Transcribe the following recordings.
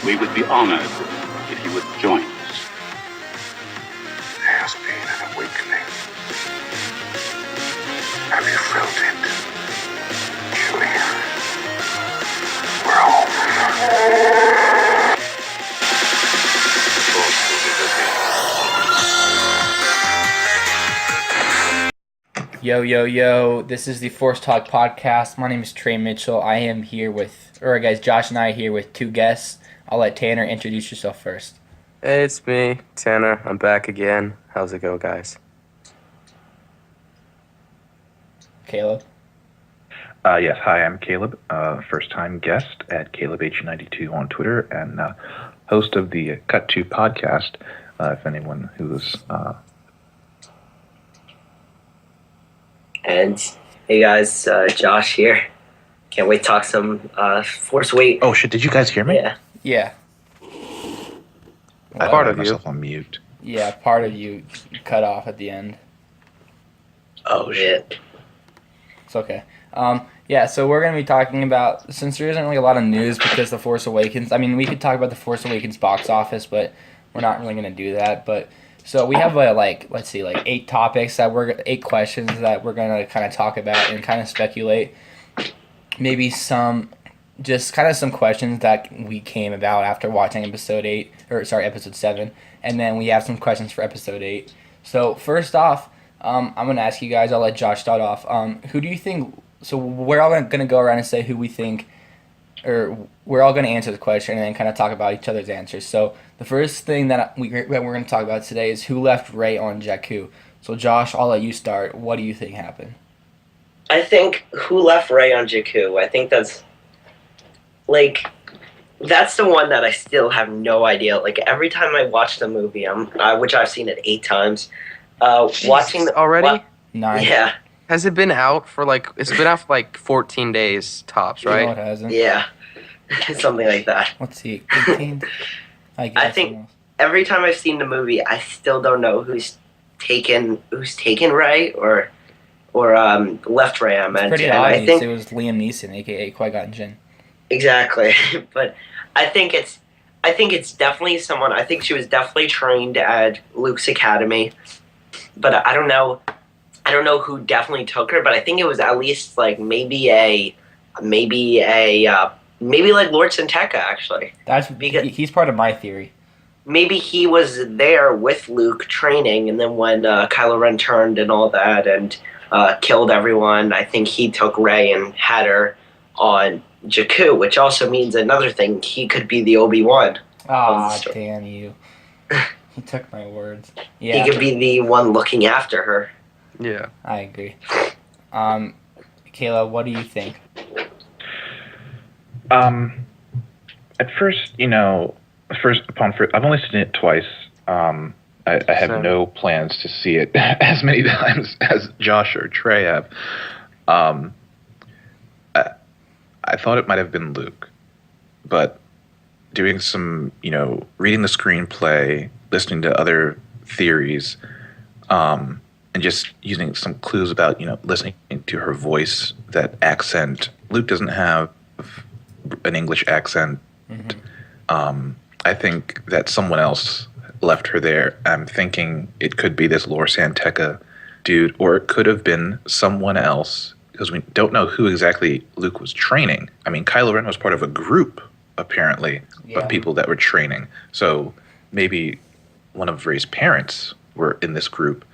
We would be honored if you would join us. There has been an awakening. Have you felt it? Julia, we're home. Force will be with you. Yo, yo, yo, this is the Force Talk podcast. My name is Trey Mitchell. I am here guys, Josh and I are here with two guests. I'll let Tanner introduce yourself first. Hey, it's me, Tanner. I'm back again. How's it go, guys? Caleb. Yes, hi, I'm Caleb, first-time guest at CalebH92 on Twitter and host of the Cut 2 podcast, if anyone who's... And hey guys, Josh here. Can't wait to talk some Force Awakens. Oh shit, did you guys hear me? Yeah. I Part had of you. myself on mute. Yeah, part of you cut off at the end. Oh shit. It's okay. Yeah, so we're going to be talking about, since there isn't really a lot of news because The Force Awakens, I mean, we could talk about The Force Awakens box office, but we're not really going to do that. But so we have, 8 topics, 8 questions that we're going to kind of talk about and kind of speculate. Maybe some questions that we came about after watching episode 7. And then we have some questions for episode 8. So first off, I'm going to ask you guys, I'll let Josh start off. Who do you think... So we're all going to go around and say who we think, or we're all going to answer the question and then kind of talk about each other's answers. So the first thing that we're going to talk about today is who left Rey on Jakku. So Josh, I'll let you start. What do you think happened? I think who left Rey on Jakku? I think that's the one that I still have no idea. Like every time I watch the movie, which I've seen it 8 times, watching already? 9. Yeah. Has it been out for it's been out for 14 days tops, right? No, it hasn't. Yeah. Something like that. Let's see, 18? I guess. I think every time I've seen the movie, I still don't know who's taken Rey or left Rey. I meant. Pretty And obvious. I think It was Liam Neeson, a.k.a. Qui-Gon Jinn. exactly, but I think it's definitely someone. I think she was definitely trained at Luke's academy, but I don't know. I don't know who definitely took her, but I think it was at least maybe Lord Santeca actually. He's part of my theory. Maybe he was there with Luke training, and then when Kylo Ren turned and all that and killed everyone, I think he took Rey and had her on Jakku, which also means another thing. He could be the Obi-Wan. Ah, damn you. He took my words. Yeah. He could be the one looking after her. Yeah. I agree. Kayla, what do you think? At first, I've only seen it twice. I have Same. no plans to see it as many times as Josh or Trey have. I thought it might have been Luke, but doing some, reading the screenplay, listening to other theories, and just using some clues about, listening to her voice, that accent. Luke doesn't have an English accent. Mm-hmm. I think that someone else left her there. I'm thinking it could be this Lord Santeca dude, or it could have been someone else, because we don't know who exactly Luke was training. I mean, Kylo Ren was part of a group, apparently, of people that were training. So maybe one of Rey's parents were in this group,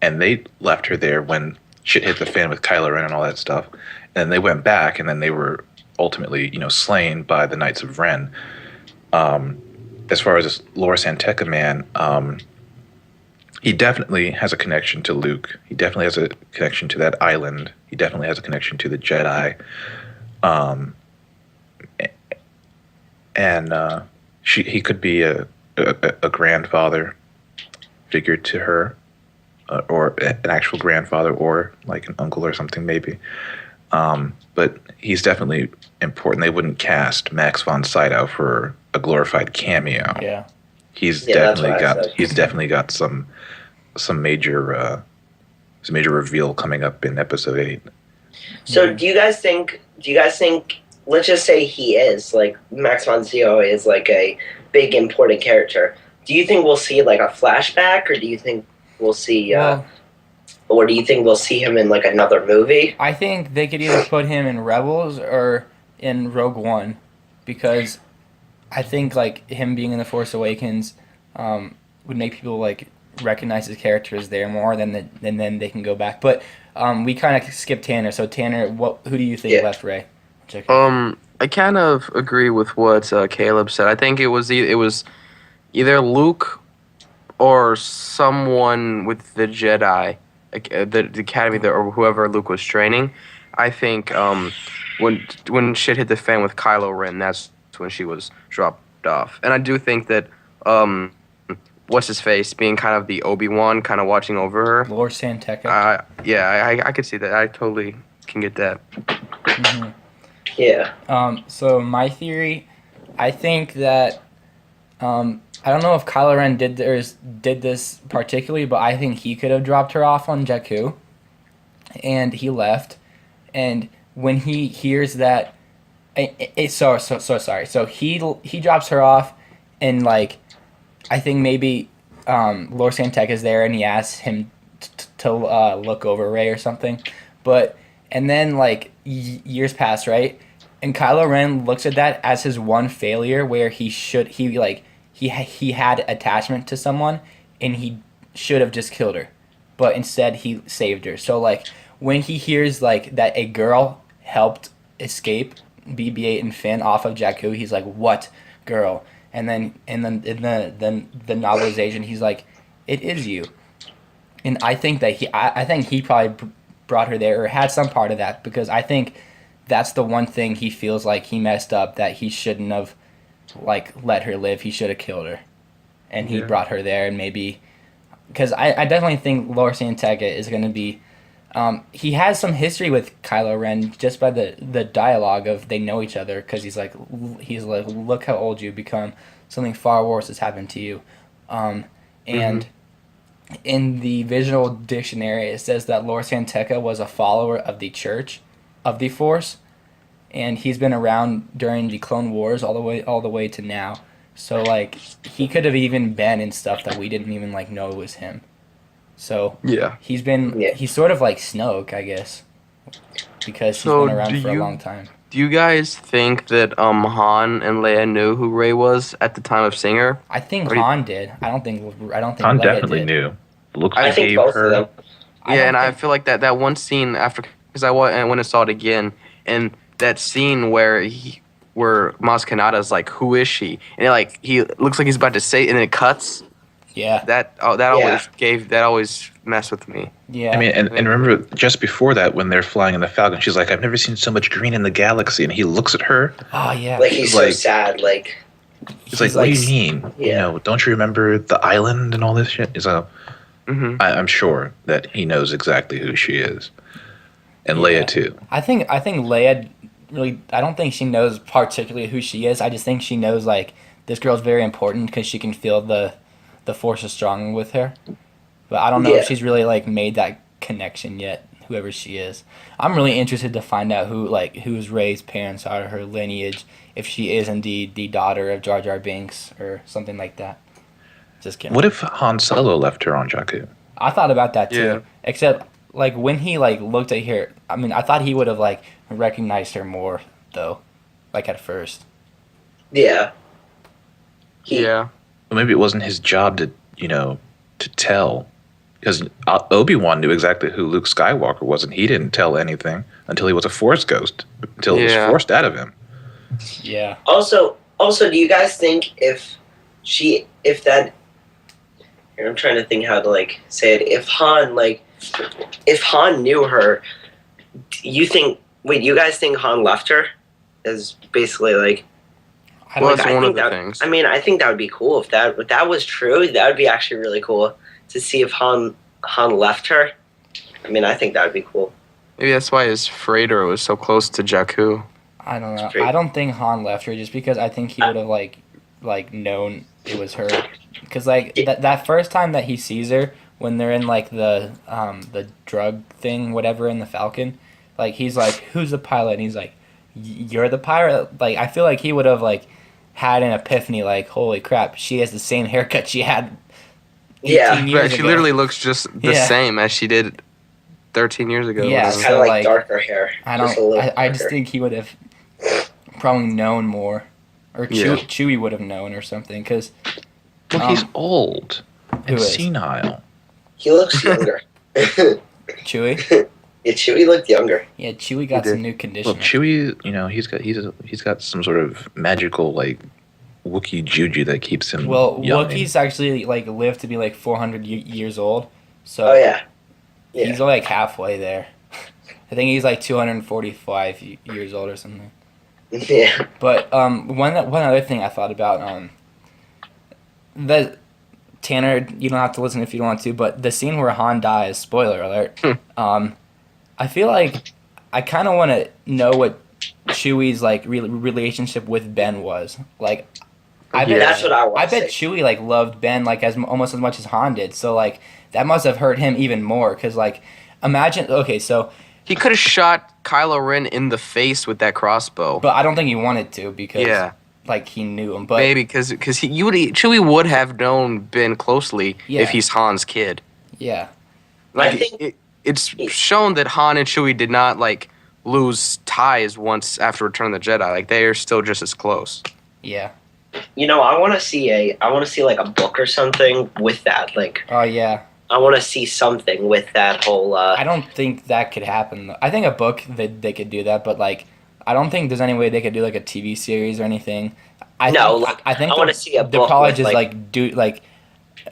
and they left her there when shit hit the fan with Kylo Ren and all that stuff. And they went back, and then they were ultimately, slain by the Knights of Ren. As far as this Lord Santeca man, he definitely has a connection to Luke. He definitely has a connection to that island. He definitely has a connection to the Jedi. He could be a grandfather figure to her, or an actual grandfather, or like an uncle or something maybe. But he's definitely important. They wouldn't cast Max von Sydow for a glorified cameo. Yeah. He's that's definitely what I got. said. He's definitely got some major reveal coming up in episode 8. So do you guys think let's just say he is like Max von Sydow is like a big important character. Do you think we'll see like a flashback, or do you think we'll see, or do you think we'll see him in like another movie? I think they could either put him in Rebels or in Rogue One, because I think like him being in the Force Awakens would make people like recognize his character as there more than then they can go back. But we kind of skipped Tanner. So Tanner, who do you think left Ray? Check it. I kind of agree with what Caleb said. I think it was either Luke or someone with the Jedi, the academy or whoever Luke was training. I think when shit hit the fan with Kylo Ren, that's when she was dropped off. And I do think that what's his face being kind of the Obi-Wan, kind of watching over her. Lord Santeca. I could see that. I totally can get that. Mm-hmm. Yeah. So my theory, I think that I don't know if Kylo Ren did this particularly, but I think he could have dropped her off on Jakku, and he left. And when he hears that, so sorry. So he drops her off, and like, I think maybe Lord Santeca is there, and he asks him to look over Rey or something, and then like years pass, right? And Kylo Ren looks at that as his one failure, where he had attachment to someone, and he should have just killed her, but instead he saved her. So like when he hears like that a girl helped escape BB-8 and Finn off of Jakku, he's like, "What girl?" And then in the novelization, he's like, "It is you." And I think that he probably brought her there or had some part of that, because I think that's the one thing he feels like he messed up, that he shouldn't have like let her live. He should have killed her, and he brought her there. And maybe because I definitely think Lord Santeca is going to be he has some history with Kylo Ren just by the dialogue of they know each other, because he's like look how old you've become, something far worse has happened to you, and in the visual dictionary it says that Lord Santeca was a follower of the Church of the Force, and he's been around during the Clone Wars all the way to now. So like he could have even been in stuff that we didn't even like know it was him. So Yeah. he's sort of like Snoke, I guess, because he's been around for a long time. Do you guys think that Han and Leia knew who Rey was at the time of seeing her? I think Han did. I don't think Han Leia definitely did. knew. Looks I like think gave both her. of them. I feel like that one scene after, because I went and saw it again, and that scene where Maz Kanata's like, "Who is she?" And he looks like he's about to say it, and then it cuts. Yeah. That always messed with me. Yeah. I mean, and remember just before that, when they're flying in the Falcon, she's like, "I've never seen so much green in the galaxy," and he looks at her. Oh yeah. Like he's so Like- sad. Like He's like, "What do you mean? Yeah. Don't you remember the island and all this shit?" He's like, Mm-hmm. I'm sure that he knows exactly who she is, and Leia too. I think Leia really. I don't think she knows particularly who she is. I just think she knows like this girl's very important because she can feel the Force is strong with her. But I don't know if she's really like made that connection yet. Whoever she is, I'm really interested to find out who's Rey's parents are, her lineage, if she is indeed the daughter of Jar Jar Binks or something like that. Just kidding. What if Han Solo left her on Jakku? I thought about that too. Yeah. Except like when he like looked at her, I mean, I thought he would have like recognized her more though, like at first. yeah. Yeah. Well, maybe it wasn't his job to tell, because Obi-Wan knew exactly who Luke Skywalker was, and he didn't tell anything until he was a Force ghost, until it was forced out of him. Yeah. Also, do you guys think if that? Here, I'm trying to think how to like say it. If Han knew her, you guys think Han left her? Is basically like. Well, that's I one think of the that, things. I mean, I think that would be cool if that was true. That would be actually really cool to see if Han left her. I mean, I think that would be cool. Maybe that's why his freighter was so close to Jakku. I don't know. Straight. I don't think Han left her just because I think he would have like known it was her. Because like that first time that he sees her when they're in like the drug thing, whatever, in the Falcon, like he's like, "Who's the pilot?" And he's like, you're the pirate. Like I feel like he would have like had an epiphany. Like holy crap, she has the same haircut she had. 18 Yeah. years But she ago. literally looks just the Yeah. same as she did 13 years ago. Yeah, whatever. Kind of So, like like, darker hair. I Just a don't. little I just darker. think he would have probably known more, or Yeah. Chewie would have known or something. Because Well, he's old who and is? senile. He looks younger. Chewie. Yeah, Chewie looked younger. Yeah, Chewie got did. some new conditioning. Well, Chewie, he's got some sort of magical like Wookiee juju that keeps him Well, young. Wookiees actually like live to be like 400 years old, so Oh yeah. Yeah. he's only like halfway there. I think he's like 245 years old or something. Yeah. But one other thing I thought about the Tanner, you don't have to listen if you don't want to, but the scene where Han dies, spoiler alert. I feel like I kind of want to know what Chewie's like relationship with Ben was. Like, I bet That's what I want. I bet Chewie like loved Ben like almost as much as Han did. So like that must have hurt him even more. Cause like imagine so He could have shot Kylo Ren in the face with that crossbow. but I don't think he wanted to because Yeah. like he knew him. But Maybe because Chewie would have known Ben closely Yeah. if he's Han's kid. yeah, I think It's shown that Han and Chewie did not like lose ties once after Return of the Jedi. Like they are still just as close. yeah. I want to see like a book or something with that. Like Oh yeah. I want to see something with that whole. I don't think that could happen. Though. I think a book they could do that, but like I don't think there's any way they could do like a TV series or anything. I think I wanna see a they'll book probably with, just like- like do like.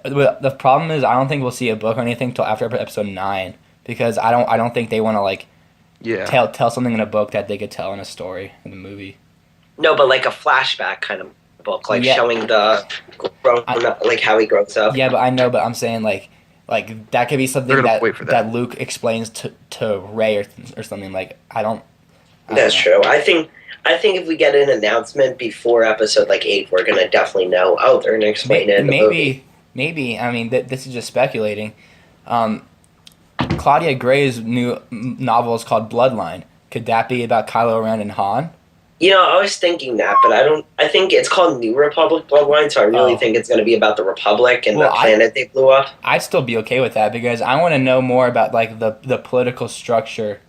The problem is I don't think we'll see a book or anything till after episode 9 because I don't think they want to like Yeah. tell something in a book that they could tell in a story in the movie. No, but like a flashback kind of book, like Yeah. showing the like how he grows up. Yeah, but I know, but I'm saying like that could be something They're gonna that wait for that. Luke explains to Rey or something like I don't That's know. true. I think if we get an announcement before episode like 8, we're gonna definitely know. Oh, they're gonna explain it in the movie. Maybe. I mean, this is just speculating. Claudia Gray's new novel is called Bloodline. Could that be about Kylo Ren and Han? I was thinking that, but I think it's called New Republic Bloodline, so I really think it's gonna be about the Republic and Well, the planet they blew up. I'd still be okay with that because I want to know more about like the political structure.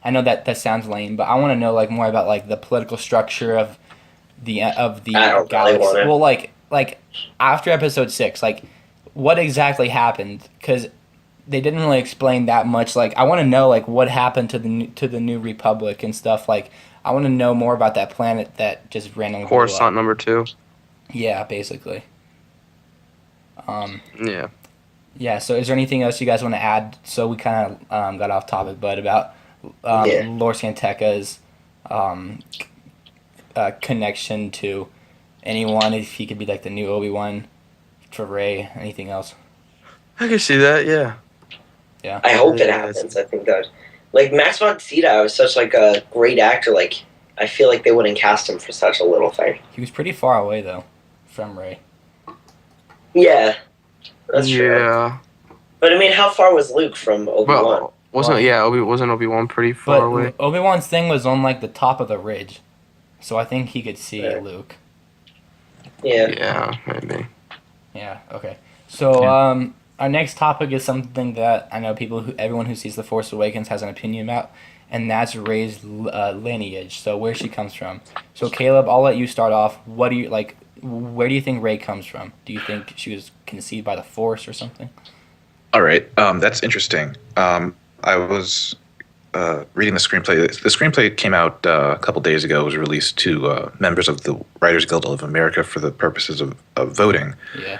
I know that sounds lame, but I want to know like more about like the political structure of the I don't galaxy. really want it. Well, like after episode 6, like what exactly happened? Because they didn't really explain that much. Like I want to know like what happened to the New Republic and stuff. Like I want to know more about that planet that just randomly blew Coruscant up. number 2. Yeah, basically. Yeah. Yeah. So is there anything else you guys want to add? So we kind of got off topic, but about Lord Santeca's connection to anyone, if he could be like the new Obi-Wan for Rey, anything else? I can see that. Yeah. Yeah. I hope it Yeah, happens. I think that, like Max von Sydow is such like a great actor. Like I feel like they wouldn't cast him for such a little thing. He was pretty far away though from Rey. Yeah, that's true. Yeah. But I mean, how far was Luke from Obi-Wan? Well, wasn't Obi-Wan pretty But far away? Obi-Wan's thing was on like the top of the ridge, so I think he could see Right. Luke. Yeah. Yeah, maybe. Yeah. Okay. So our next topic is something that I know everyone who sees The Force Awakens has an opinion about, and that's Rey's lineage. So where she comes from. So Caleb, I'll let you start off. What do you like? Where do you think Rey comes from? Do you think she was conceived by the Force or something? All right, that's interesting. I was reading the screenplay. The screenplay came out a couple days ago. It was released to members of the Writers Guild of America for the purposes of voting. Yeah.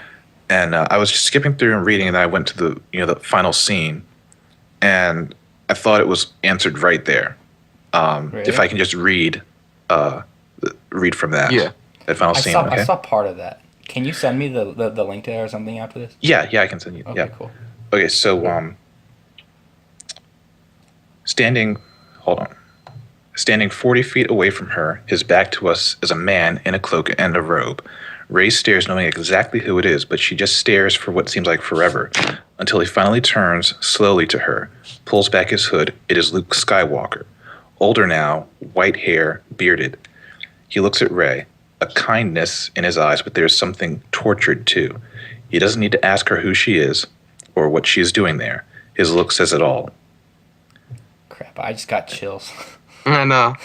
And I was just skipping through and reading, and I went to the final scene, and I thought it was answered right there. Really? If I can just read from that. Yeah. That final scene. I saw part of that. Can you send me the link to that or something after this? Yeah, I can send you. Okay, Yeah. cool. Okay, so standing 40 feet away from her, his back to us, is a man in a cloak and a robe. Rey stares, knowing exactly who it is, but she just stares for what seems like forever, until he finally turns slowly to her, pulls back his hood. It is Luke Skywalker. older now, white hair, bearded. He looks at Rey, a kindness in his eyes, but there's something tortured too. He doesn't need to ask her who she is or what she is doing there. His look says it all. Crap, I just got chills. I know.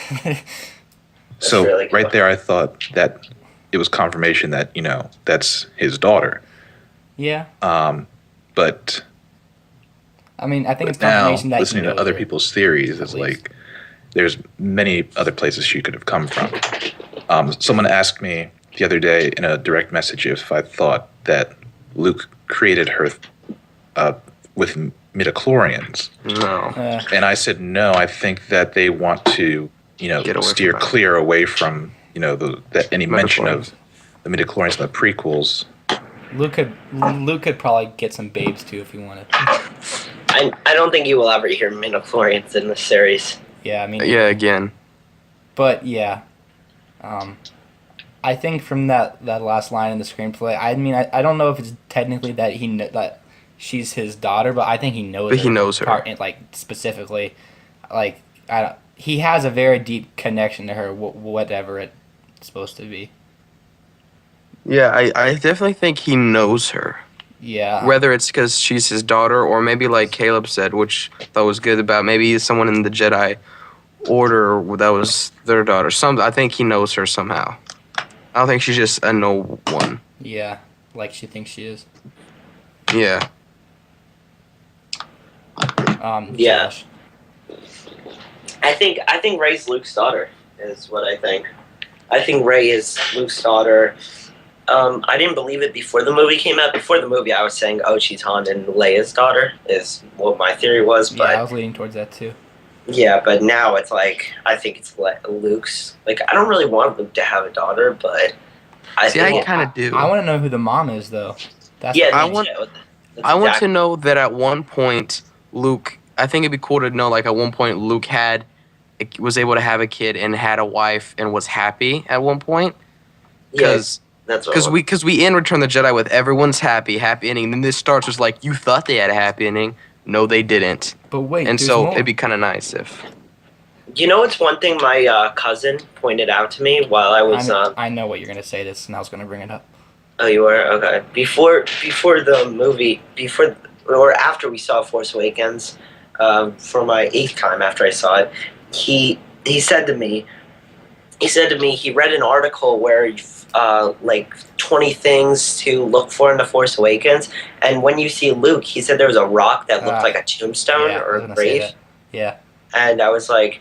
So really right cool. there, I thought that it was confirmation that, that's his daughter. Yeah. But I mean, I think it's now, confirmation that listening he to knows other her. people's theories At is least. like, there's many other places she could have come from. Someone asked me the other day in a direct message if I thought that Luke created her with midichlorians. No. And I said, no, I think that they want to, Get away steer from that. clear away from, any mention of Midichlorians. the midichlorians in the prequels. Luke could probably get some babes too if he wanted. I don't think you will ever hear midichlorians in this series. Yeah, I mean. Yeah, again. But yeah, I think from that last line in the screenplay, I mean, I don't know if it's technically that that she's his daughter, but I think he knows. But he knows her. Like specifically, like he has a very deep connection to her, whatever it's supposed to be. Yeah, I definitely think he knows her. Yeah. Whether it's because she's his daughter or maybe like Caleb said, which I thought was good about maybe someone in the Jedi Order that was their daughter. I think he knows her somehow. I don't think she's just a no one. Yeah, like she thinks she is. Yeah. Yeah. Josh. I think Rey's Luke's daughter is what I think. I think Rey is Luke's daughter. I didn't believe it before the movie came out. Before the movie, I was saying, oh, she's Han and Leia's daughter is what my theory was. Yeah, But I was leaning towards that too. yeah, but now it's like, I think it's Luke's. Like, I don't really want Luke to have a daughter, but I See, I think... kind of do. I want to know who the mom is though. That's Yeah, I me want- too. That's I want to exactly- know that at one point, Luke. I think it'd be cool to know, like, at one point, Luke was able to have a kid and had a wife and was happy at one point. Because That's what we end Return of the Jedi with everyone's happy ending. And then this starts with, like, you thought they had a happy ending. No, they didn't. But wait, And there's so more. it'd be kind of nice if. You know, it's one thing my cousin pointed out to me while I was... I know what you're gonna say this, and I was gonna bring it up. Oh, you were? Okay. Before the movie, or after we saw Force Awakens, for my 8th time after I saw it, he said to me, he read an article where like 20 things to look for in the Force Awakens, and when you see Luke, he said there was a rock that looked like a tombstone Yeah, I or was a gonna say grave, that. Yeah. and I was like,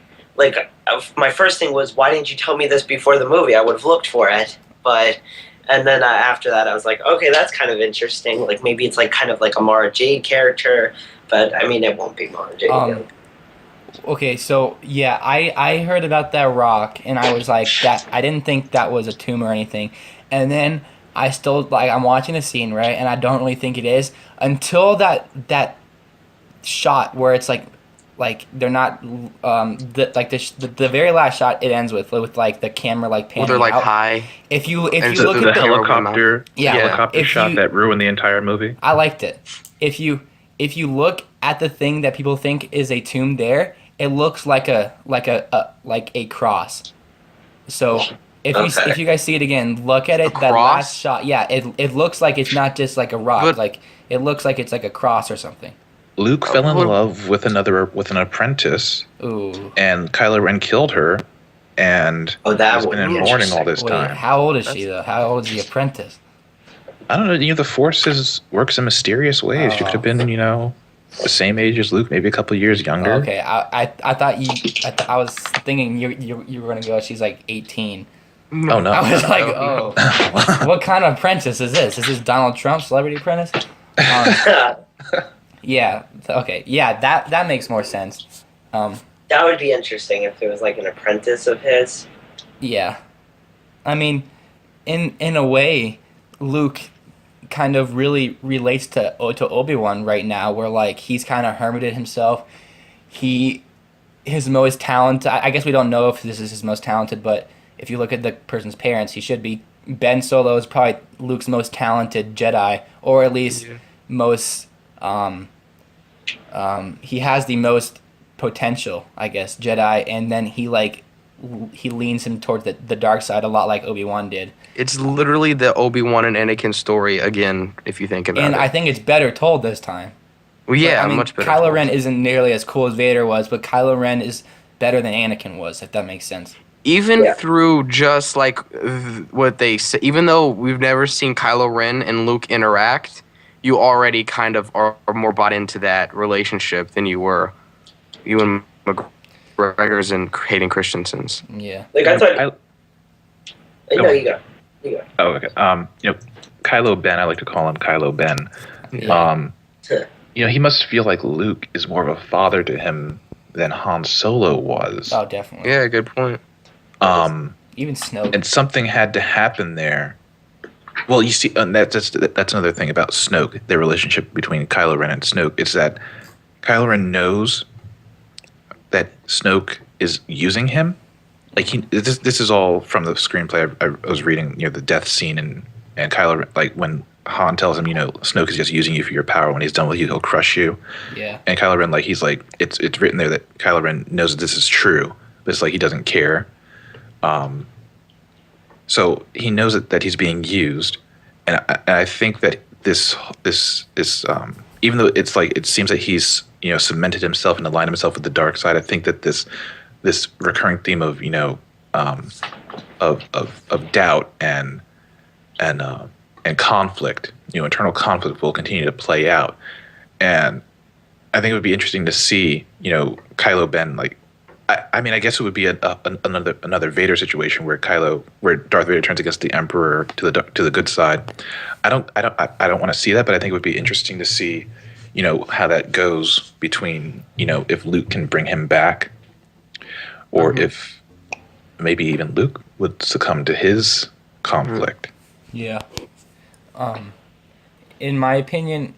my first thing was, why didn't you tell me this before the movie? I would have looked for it, but. And then after that, I was like, okay, that's kind of interesting. Like, maybe it's like kind of like a Mara Jade character, but I mean, it won't be Mara Jade. Okay, so yeah, I heard about that rock, and I was like, that I didn't think that was a tomb or anything, and then I still like I'm watching a scene, right, and I don't really think it is until that shot where it's like they're not the very last shot it ends with like the camera like panning Well, they're like out. high. If you And look The at the helicopter, Yeah. helicopter If shot you- that ruined the entire movie. I liked it. If you look at the thing that people think is a tomb there, it looks like a cross. So if you guys see it again, look at it. That cross? last shot, yeah, it looks like it's not just like a rock. But- like it looks like it's like a cross or something. Luke fell in Well- love with an apprentice, Ooh. and Kylo Ren killed her, and Oh, that has would been be in mourning all interesting. this Wait, time. how old is she though? How old is the apprentice? I don't know. The Force works in mysterious ways. She Oh. could have been, the same age as Luke, maybe a couple years younger. Okay, I thought I was thinking you were gonna go. She's like 18. Oh no. I was like, oh, what kind of apprentice is this? Is this Donald Trump, Celebrity Apprentice? Yeah. Okay. Yeah. That makes more sense. That would be interesting if it was like an apprentice of his. Yeah. I mean, in a way, Luke kind of really relates to Obi-Wan right now, where like he's kind of hermited himself. His most talented. I guess we don't know if this is his most talented, but if you look at the person's parents, he should be. Ben Solo is probably Luke's most talented Jedi, or at least most. He has the most potential, I guess, Jedi, and then he leans him towards the dark side a lot like Obi-Wan did. It's literally the Obi-Wan and Anakin story again, if you think about it. And I think it's better told this time. Well, yeah, But, I mean, much better. Kylo told. Ren isn't nearly as cool as Vader was, but Kylo Ren is better than Anakin was, if that makes sense. Even Yeah. through just like what they say, even though we've never seen Kylo Ren and Luke interact, you already kind of are more bought into that relationship than you were Ewan McGregor's and Hayden Christensen's. Yeah. Like I thought. Go No, on. you go. Oh, okay. Kylo Ben. I like to call him Kylo Ben. Yeah. He must feel like Luke is more of a father to him than Han Solo was. Oh, definitely. Yeah, good point. Even Snoke. And something had to happen there. Well, you see, and that's another thing about Snoke. The relationship between Kylo Ren and Snoke is that Kylo Ren knows that Snoke is using him. Like this is all from the screenplay. I was reading, the death scene and Kylo Ren, like when Han tells him, Snoke is just using you for your power. When he's done with you, he'll crush you. Yeah. And Kylo Ren, he's like, it's written there that Kylo Ren knows that this is true, but it's like he doesn't care. So he knows that he's being used, and I think that this even though it's like it seems that he's cemented himself and aligned himself with the dark side, I think that this recurring theme of of doubt and conflict, internal conflict will continue to play out, and I think it would be interesting to see Kylo Ben like. I guess it would be another Vader situation where Darth Vader turns against the Emperor to the good side. I don't want to see that, but I think it would be interesting to see, how that goes between, if Luke can bring him back, or if maybe even Luke would succumb to his conflict. Yeah. In my opinion,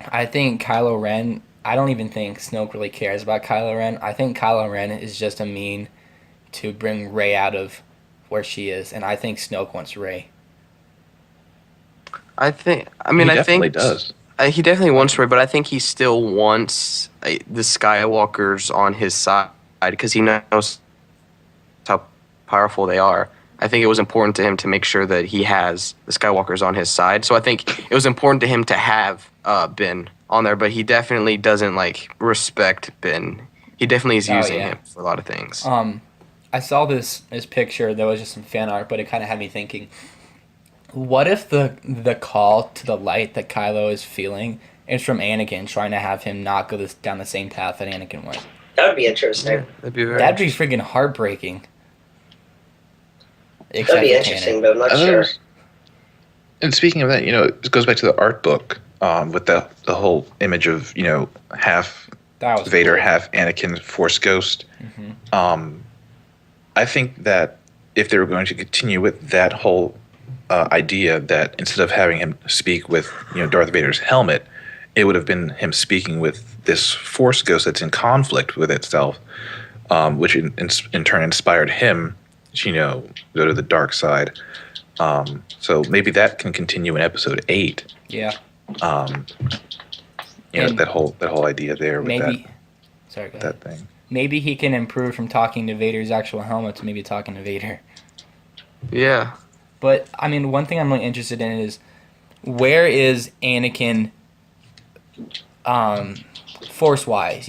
I think Kylo Ren. I don't even think Snoke really cares about Kylo Ren. I think Kylo Ren is just a mean to bring Rey out of where she is, and I think Snoke wants Rey. He definitely does. He definitely wants Rey, but I think he still wants the Skywalkers on his side because he knows how powerful they are. I think it was important to him to make sure that he has the Skywalkers on his side. So I think it was important to him to have Ben on there, but he definitely doesn't respect Ben. He definitely is using him for a lot of things. I saw this picture that was just some fan art, but it kind of had me thinking, what if the call to the light that Kylo is feeling is from Anakin trying to have him not go down the same path that Anakin went? That would be interesting. Yeah, that'd be very That'd be freaking heartbreaking. That'd be interesting, but I'm not sure. And speaking of that, it goes back to the art book with the whole image of half Vader, cool. half Anakin, Force Ghost. Mm-hmm. I think that if they were going to continue with that whole idea, that instead of having him speak with Darth Vader's helmet, it would have been him speaking with this Force Ghost that's in conflict with itself, which in turn inspired him to go to the dark side. So maybe that can continue in Episode 8. Yeah. That whole idea there with Maybe. Sorry, go ahead. that thing. Maybe he can improve from talking to Vader's actual helmet to maybe talking to Vader. Yeah. But, I mean, one thing I'm really interested in is, where is Anakin force-wise?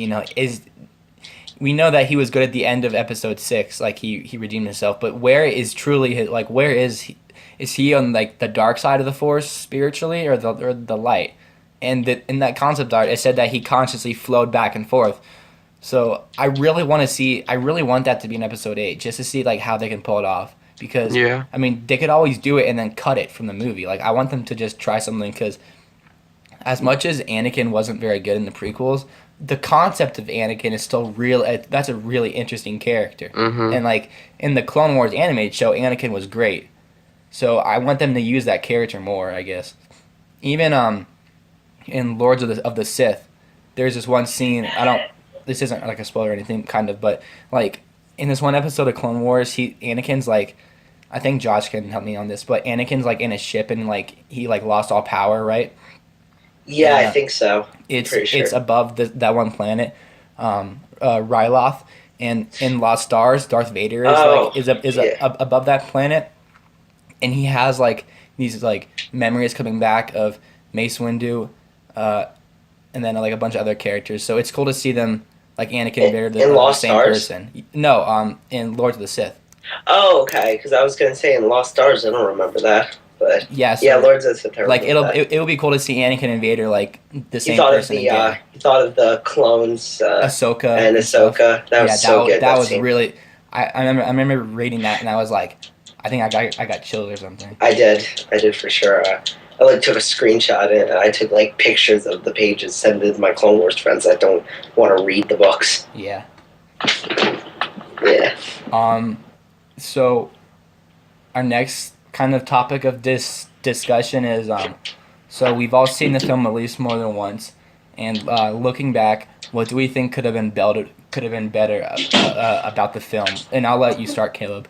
We know that he was good at the end of Episode 6, he redeemed himself, but where is truly his, where is he? Is he on, the dark side of the Force spiritually, or the light? And in that concept art, it said that he consciously flowed back and forth. So I really want that to be in Episode 8, just to see how they can pull it off. Because they could always do it and then cut it from the movie. I want them to just try something, because as much as Anakin wasn't very good in the prequels, the concept of Anakin is still real. That's a really interesting character. Mm-hmm. And in the Clone Wars animated show, Anakin was great. So I want them to use that character more, I guess. Even in Lords of the Sith, there's this one scene. This isn't a spoiler or anything, kind of, but in this one episode of Clone Wars, Anakin's I think Josh can help me on this, but Anakin's in a ship and he lost all power, right? Yeah, I think so. It's Pretty sure. it's above that one planet, Ryloth, and in Lost Stars, Darth Vader is above that planet, and he has like these like memories coming back of Mace Windu, and then like a bunch of other characters. So it's cool to see them like Anakin and Vader, the same person. No, in Lords of the Sith. Oh, okay. Because I was gonna say in Lost Stars, I don't remember that. But yeah, Lords of the Sith. Like it'll be cool to see Anakin and Vader like the same person again. You thought of the clones, Ahsoka and Ahsoka. That was so good. That was really. I remember reading that and I was like, I think I got chills or something. I did for sure. I like took a screenshot and I took like pictures of the pages, sent it to my Clone Wars friends that don't want to read the books. Yeah. Yeah. So our next kind of topic of this discussion is so we've all seen the film at least more than once, and looking back, what do we think could have been better about the film? And I'll let you start, Caleb.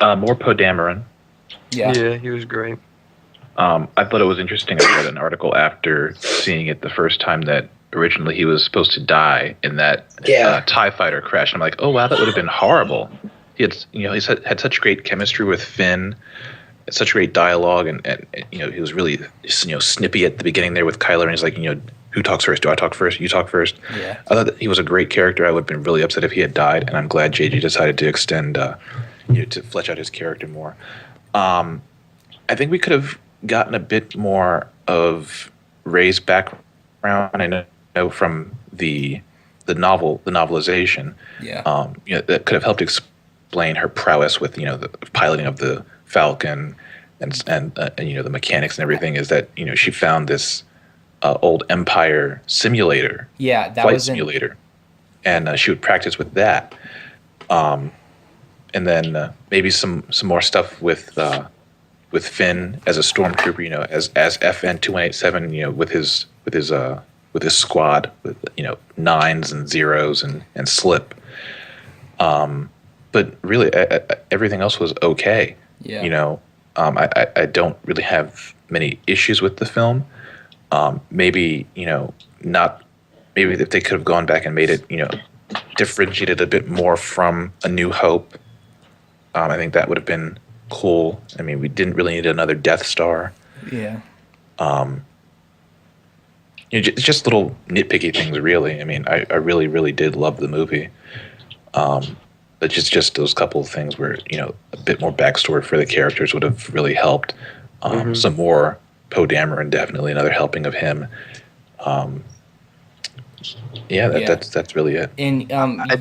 More Poe Dameron. Yeah, he was great. I thought it was interesting. I read an article after seeing it the first time that originally he was supposed to die in that TIE fighter crash. I'm like, oh wow, that would have been horrible. He's had such great chemistry with Finn, such great dialogue, and he was really snippy at the beginning there with Kylo, and he's like, who talks first? Do I talk first? You talk first. Yeah. I thought that he was a great character. I would have been really upset if he had died, and I'm glad JJ decided to extend, to flesh out his character more. I think we could have gotten a bit more of Rey's background. I know from the novelization. Yeah. That could have helped explain her prowess with the piloting of the Falcon and the mechanics and everything. Is that she found this old Empire simulator, flight simulator, and she would practice with that. And then maybe some more stuff with Finn as a stormtrooper, as FN 2187, with his squad, with nines and zeros and slip. But really, everything else was okay. Yeah. I don't really have many issues with the film. Maybe if they could have gone back and made it, differentiated a bit more from A New Hope. I think that would have been cool. I mean, we didn't really need another Death Star. Yeah. Just little nitpicky things, really. I mean, I really, really did love the movie. But just those couple of things where, a bit more backstory for the characters would have really helped. Some more Poe Dameron, definitely another helping of him. That's really it. And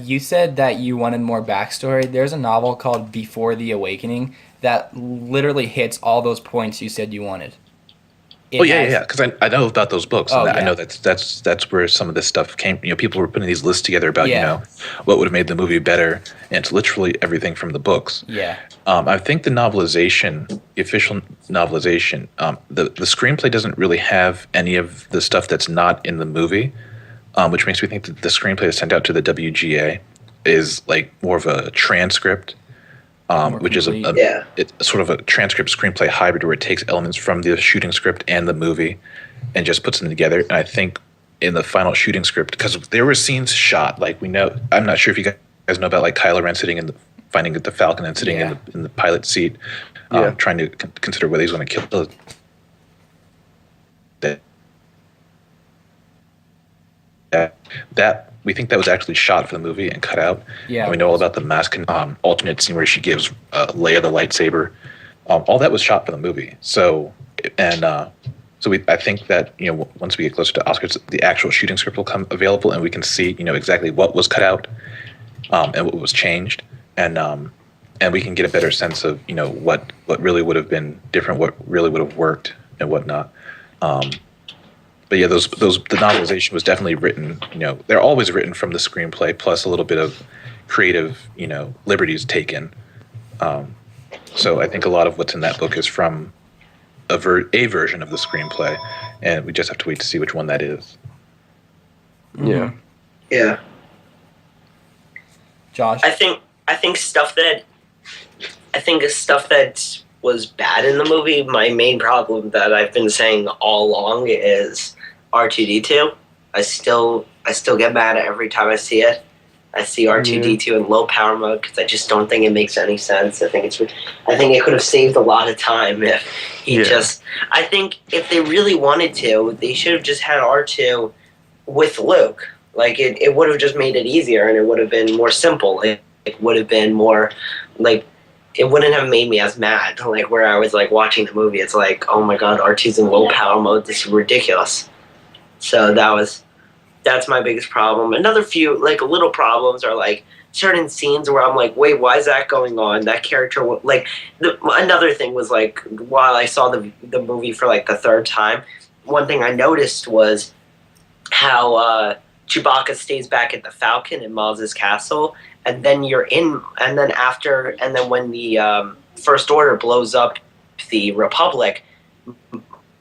you said that you wanted more backstory. There's a novel called Before the Awakening that literally hits all those points you said you wanted. Because I know about those books. And I know that's where some of this stuff came. People were putting these lists together about what would have made the movie better, and it's literally everything from the books. Yeah. I think the novelization, the official novelization, the screenplay doesn't really have any of the stuff that's not in the movie, which makes me think that the screenplay that's sent out to the WGA is like more of a transcript. Which is it's sort of a transcript screenplay hybrid where it takes elements from the shooting script and the movie and just puts them together. And I think in the final shooting script, because there were scenes shot, like we know, I'm not sure if you guys know about like Kylo Ren sitting finding the Falcon and sitting in the pilot seat, trying to consider whether he's going to kill that. We think that was actually shot for the movie and cut out. Yeah. And we know all about the mask alternate scene where she gives Leia the lightsaber. All that was shot for the movie. So I think that once we get closer to Oscars, the actual shooting script will come available, and we can see exactly what was cut out and what was changed, and we can get a better sense of what really would have been different, what really would have worked, and whatnot. But yeah, the novelization was definitely written. They're always written from the screenplay, plus a little bit of creative, liberties taken. So I think a lot of what's in that book is from a version of the screenplay, and we just have to wait to see which one that is. Yeah. Yeah. Josh, I think stuff that was bad in the movie. My main problem that I've been saying all along is R2D2. I still I still get mad at every time I see it. I see R2D2 in low power mode because I just don't think it makes any sense. I think it could have saved a lot of time if he just. I think if they really wanted to, they should have just had R2 with Luke. Like it would have just made it easier, and it would have been more simple. It would have been more like. It wouldn't have made me as mad. Like where I was like watching the movie, it's like, oh my god, R2's in low power mode. This is ridiculous. So that's my biggest problem. Another few like little problems are like certain scenes where I'm like, wait, why is that going on? That character another thing was like while I saw the movie for like the third time, one thing I noticed was how Chewbacca stays back at the Falcon in Maz's castle, and then when the First Order blows up the Republic,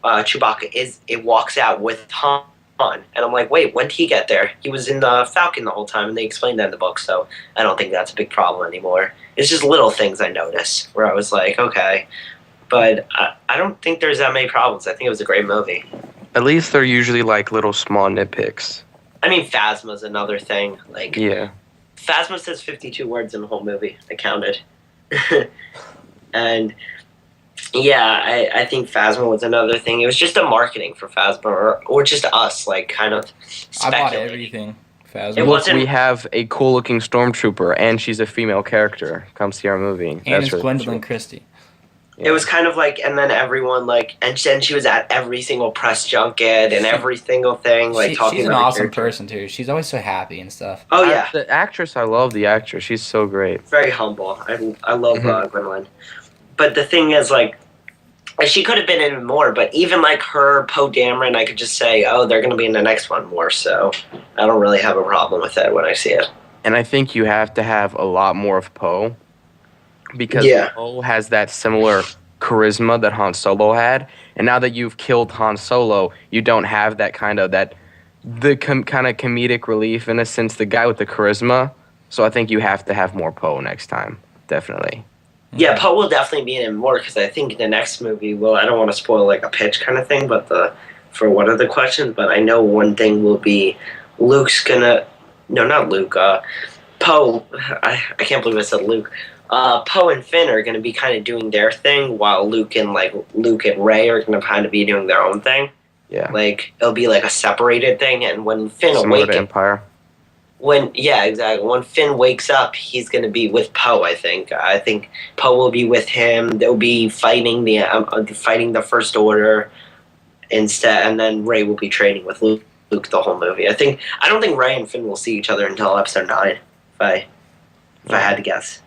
Chewbacca walks out with Han. And I'm like, wait, when did he get there? He was in the Falcon the whole time, and they explained that in the book, so I don't think that's a big problem anymore. It's just little things I noticed where I was like, okay. But I don't think there's that many problems. I think it was a great movie. At least they're usually like little small nitpicks. I mean, Phasma's another thing. Like, Yeah. Phasma says 52 words in the whole movie. I counted. And yeah, I think Phasma was another thing. It was just a marketing for Phasma, or just us, like kind of I bought speculating. everything. Phasma. It Look, wasn't- we have a cool-looking stormtrooper, and she's a female character. Come see our movie. And That's it's really Gwendolyn cool. Christie. It was kind of like, and then everyone like, and then she was at every single press junket and every single thing, like talking she's an about her awesome character. person too. She's always so happy and stuff. Oh yeah, The actress, I love the actress. She's so great. very humble. I love Mhm. Gwendolyn. But the thing is, like, she could have been in more. But even like her, Poe Dameron, I could just say, oh, they're going to be in the next one more. So I don't really have a problem with that when I see it. And I think you have to have a lot more of Poe. Because Yeah. Poe has that similar charisma that Han Solo had. And now that you've killed Han Solo, you don't have that kind of kind of comedic relief, in a sense, the guy with the charisma. So I think you have to have more Poe next time. Definitely. Yeah, Poe will definitely be in it more because I think the next movie will. I don't want to spoil like a pitch kind of thing, but for one of the questions. But I know one thing will be Luke's gonna. No, not Luke. Poe. I can't believe I said Luke. Poe and Finn are gonna be kind of doing their thing, while Luke and Rey are gonna kind of be doing their own thing. Yeah. Like it'll be like a separated thing, and when Finn Similar to awakens. Empire. Exactly. When Finn wakes up, he's going to be with Poe. I think Poe will be with him. They'll be fighting the First Order instead, and then Rey will be training with Luke the whole movie. I don't think Rey and Finn will see each other until Episode 9. If I had to guess.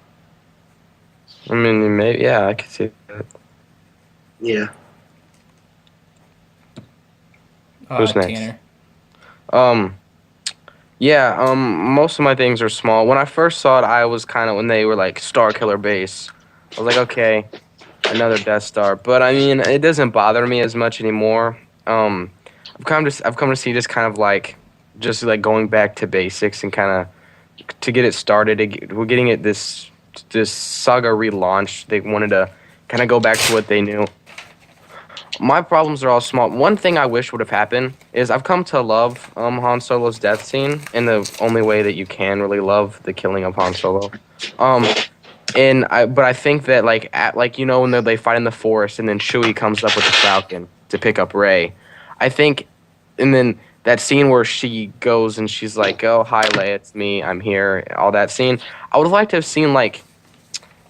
I mean, maybe, yeah, I could see that. Yeah. Who's next? Tanner. Most of my things are small. When I first saw it, I was kind of, when they were like Star Killer Base, I was like, okay, another Death Star. But I mean, it doesn't bother me as much anymore. I've come to see just kind of like, just like going back to basics and kind of to get it started. We're getting it this saga relaunched. They wanted to kind of go back to what they knew. My problems are all small. One thing I wish would have happened is I've come to love Han Solo's death scene in the only way that you can really love the killing of Han Solo. But I think that when they fight in the forest and then Chewie comes up with the Falcon to pick up Rey, I think, and then that scene where she goes and she's like, "Oh, hi Leia, it's me, I'm here." All that scene, I would have liked to have seen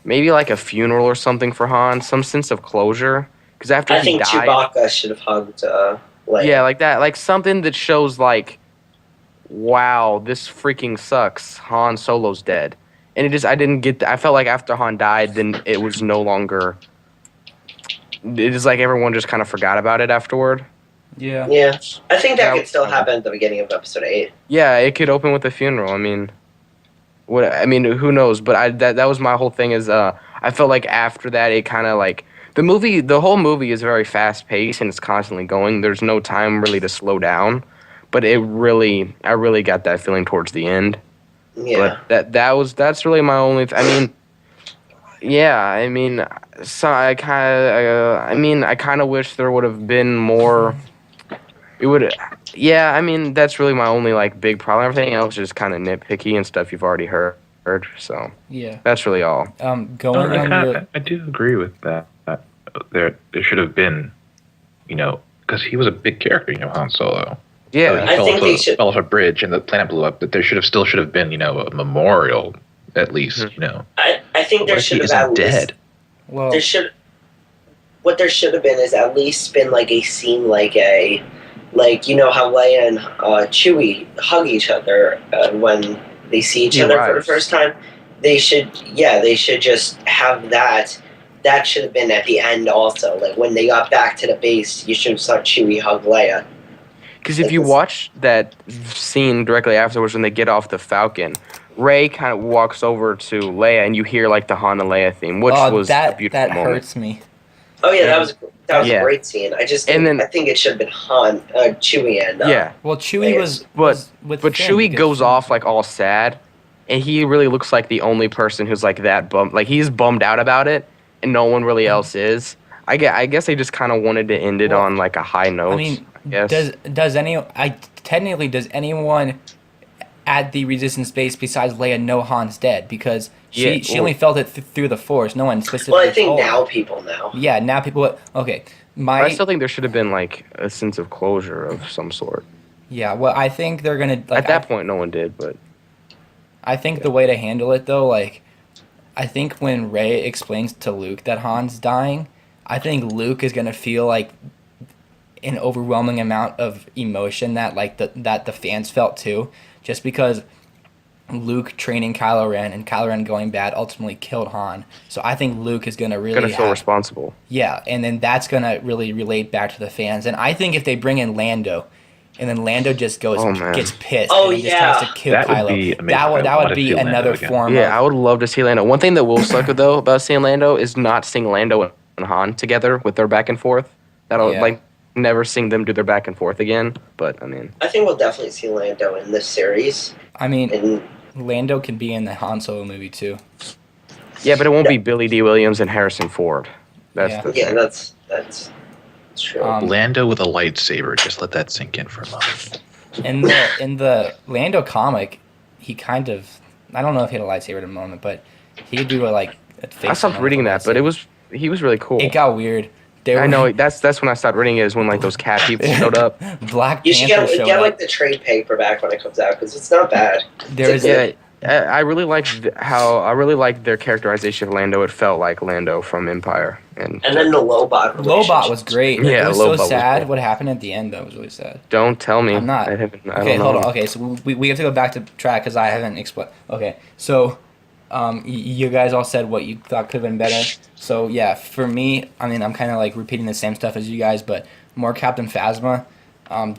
maybe like a funeral or something for Han, some sense of closure. Because after I he think died, Chewbacca should have hugged Leia. yeah, like that, like something that shows wow, this freaking sucks. Han Solo's dead, and I didn't get. I felt like after Han died, then it was no longer. It is like everyone just kind of forgot about it afterward. Yeah. Yeah. I think that Yeah, could still happen at the beginning of Episode 8. Yeah, it could open with a funeral. I mean, who knows? But that was my whole thing. Is I felt like after that, it kind of like. The whole movie is very fast paced and it's constantly going. There's no time really to slow down, but I really got that feeling towards the end. Yeah. But that's really my only. So I kind of wish there would have been more. It would, yeah. I mean, that's really my only like big problem. Everything else is just kind of nitpicky and stuff you've already heard. So Yeah. that's really all. Going on your I do agree with that. There should have been, because he was a big character, Han Solo. Yeah. So he I fell think off they should- fell off a bridge and the planet blew up. But there still should have been, a memorial at least. I think What there if he should have isn't at least dead? well, there should have been is at least been like a scene like how Leia and Chewie hug each other when they see each other for the first time. They should just have that. That should have been at the end also. Like when they got back to the base, you should have saw Chewie hug Leia. Because if you watch that scene directly afterwards when they get off the Falcon, Rey kind of walks over to Leia, and you hear like the Han and Leia theme, which was a beautiful that moment. hurts me. Oh yeah, that was Yeah. a great scene. I think it should have been Chewie and Yeah, Well, Chewie was with but Finn Chewie because goes Finn- off like all sad, and he really looks like the only person who's like that bummed. Like he's bummed out about it, and no one really else is. I guess they just kind of wanted to end it on like a high note. I mean, guess. does anyone at the Resistance base besides Leia know Han's dead? Because she only felt it through the Force. No one specifically. Well, I think told her. now people know. Yeah, now people. Okay, But I still think there should have been like a sense of closure of some sort. Yeah, well, I think they're gonna. Like, At that point, no one did, but I think the way to handle it though, like, I think when Rey explains to Luke that Han's dying, I think Luke is gonna feel like an overwhelming amount of emotion that that the fans felt too, just because Luke training Kylo Ren and Kylo Ren going bad ultimately killed Han. So I think Luke is gonna really feel responsible. Yeah, and then that's gonna really relate back to the fans. And I think if they bring in Lando, and then Lando just gets pissed. Oh, and just yeah. tries to kill That would Kylo. be amazing. That I would wanna be see Lando another again. form. Yeah, I would love to see Lando. One thing that will suck though about seeing Lando is not seeing Lando and Han together with their back and forth. That'll never seeing them do their back and forth again. But I mean, I think we'll definitely see Lando in this series. I mean, And Lando can be in the Han Solo movie too. yeah, but it won't be Billy D. Williams and Harrison Ford. That's Yeah. the yeah, thing. that's true. Lando with a lightsaber. Just let that sink in for a moment. In the Lando comic, he kind of, I don't know if he had a lightsaber at the moment, but he could do a face. I stopped reading that, but he was really cool. It got weird. I know that's when I stopped reading it. Is when like those cat people showed up. Black You should Panther showed get up. like the trade paperback when it comes out because it's not bad. There is Yeah, I really liked their characterization of Lando. It felt like Lando from Empire, and And then the Lobot. Lobot was great. Yeah, it was Lobot so was sad. cool. What happened at the end though was really sad. don't tell me. I'm not. I Okay, don't hold know. on. Okay, so we have to go back to track because I haven't explained. Okay, so you guys all said what you thought could have been better. So yeah, for me, I mean, I'm kind of like repeating the same stuff as you guys, but more Captain Phasma,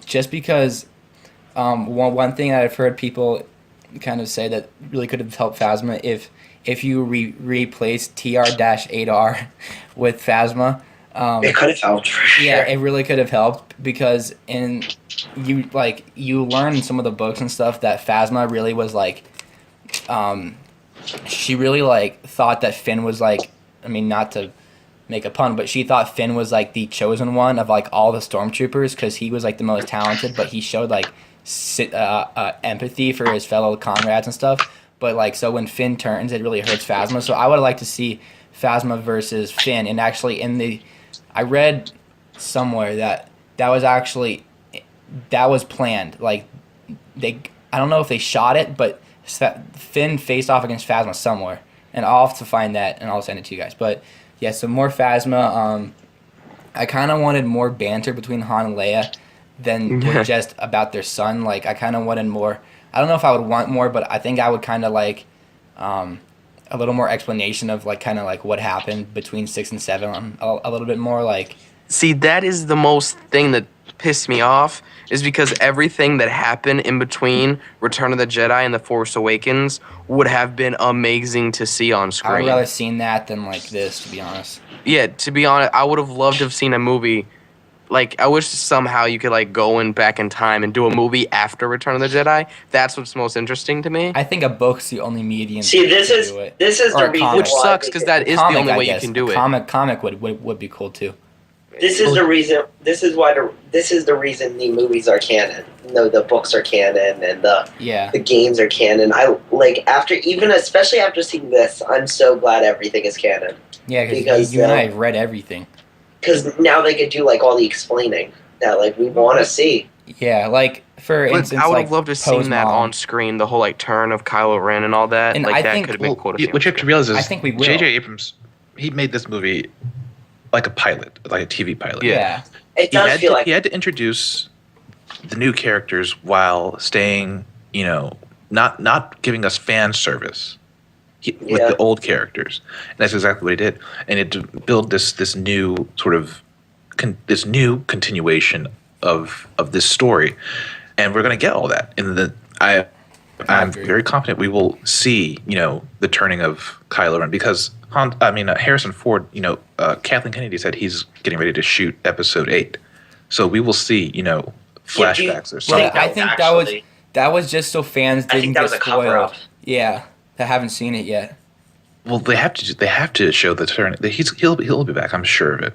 just because one thing that I've heard people kind of say that really could have helped Phasma if you replace TR-8R with Phasma. It could have helped for sure. Yeah, it really could have helped because you learn in some of the books and stuff that Phasma really was like, she really like thought that Finn was like, I mean, not to make a pun, but she thought Finn was like the chosen one of like all the stormtroopers because he was like the most talented, but he showed like empathy for his fellow comrades and stuff. But like, so when Finn turns, it really hurts Phasma. So I would like to see Phasma versus Finn, and actually I read somewhere that was planned. Like I don't know if they shot it, but Finn faced off against Phasma somewhere, and I'll have to find that and I'll send it to you guys. But yeah, so more Phasma. I kind of wanted more banter between Han and Leia than with just about their son. Like I kind of wanted more. I don't know if I would want more, but I think I would kind of like a little more explanation of like kind of like what happened between 6 and 7. A little bit more like. See, that is the most thing that pissed me off is because everything that happened in between Return of the Jedi and The Force Awakens would have been amazing to see on I screen. would rather seen that than like this, to be honest. Yeah, to be honest, I would have loved to have seen a movie. Like, I wish somehow you could, like, go back in time and do a movie after Return of the Jedi. That's what's most interesting to me. I think a book's the only medium. See, this to is do it. the Or a reason comic. Which why sucks, they because did that it. is the Comic, only I way you guess. can do it. Comic would be cool too. This is the reason. This is why. This is the reason the movies are canon. No, the books are canon, and the games are canon. I like especially after seeing this. I'm so glad everything is canon. Yeah, because you and I have read everything. Because now they could do like all the explaining that like we want to see. Yeah, like for instance, I would like have loved to see that on screen, the whole like turn of Kylo Ren and all that. And like I that think, could have been cool to see. What you have to realize is, I think we will. J.J. Abrams, he made this movie like a pilot, like a TV pilot. Yeah. It does feel like he had to introduce the new characters while staying, not giving us fan service with the old characters, and that's exactly what he did. And it to build this new sort of this new continuation of this story, and we're going to get all that. I'm very confident we will see the turning of Kylo Ren because Harrison Ford, Kathleen Kennedy said he's getting ready to shoot Episode 8, so we will see flashbacks or something. I think that was just so fans didn't get spoiled. Yeah, that haven't seen it yet. Well, they have to show the turn. He'll be back. I'm sure of it.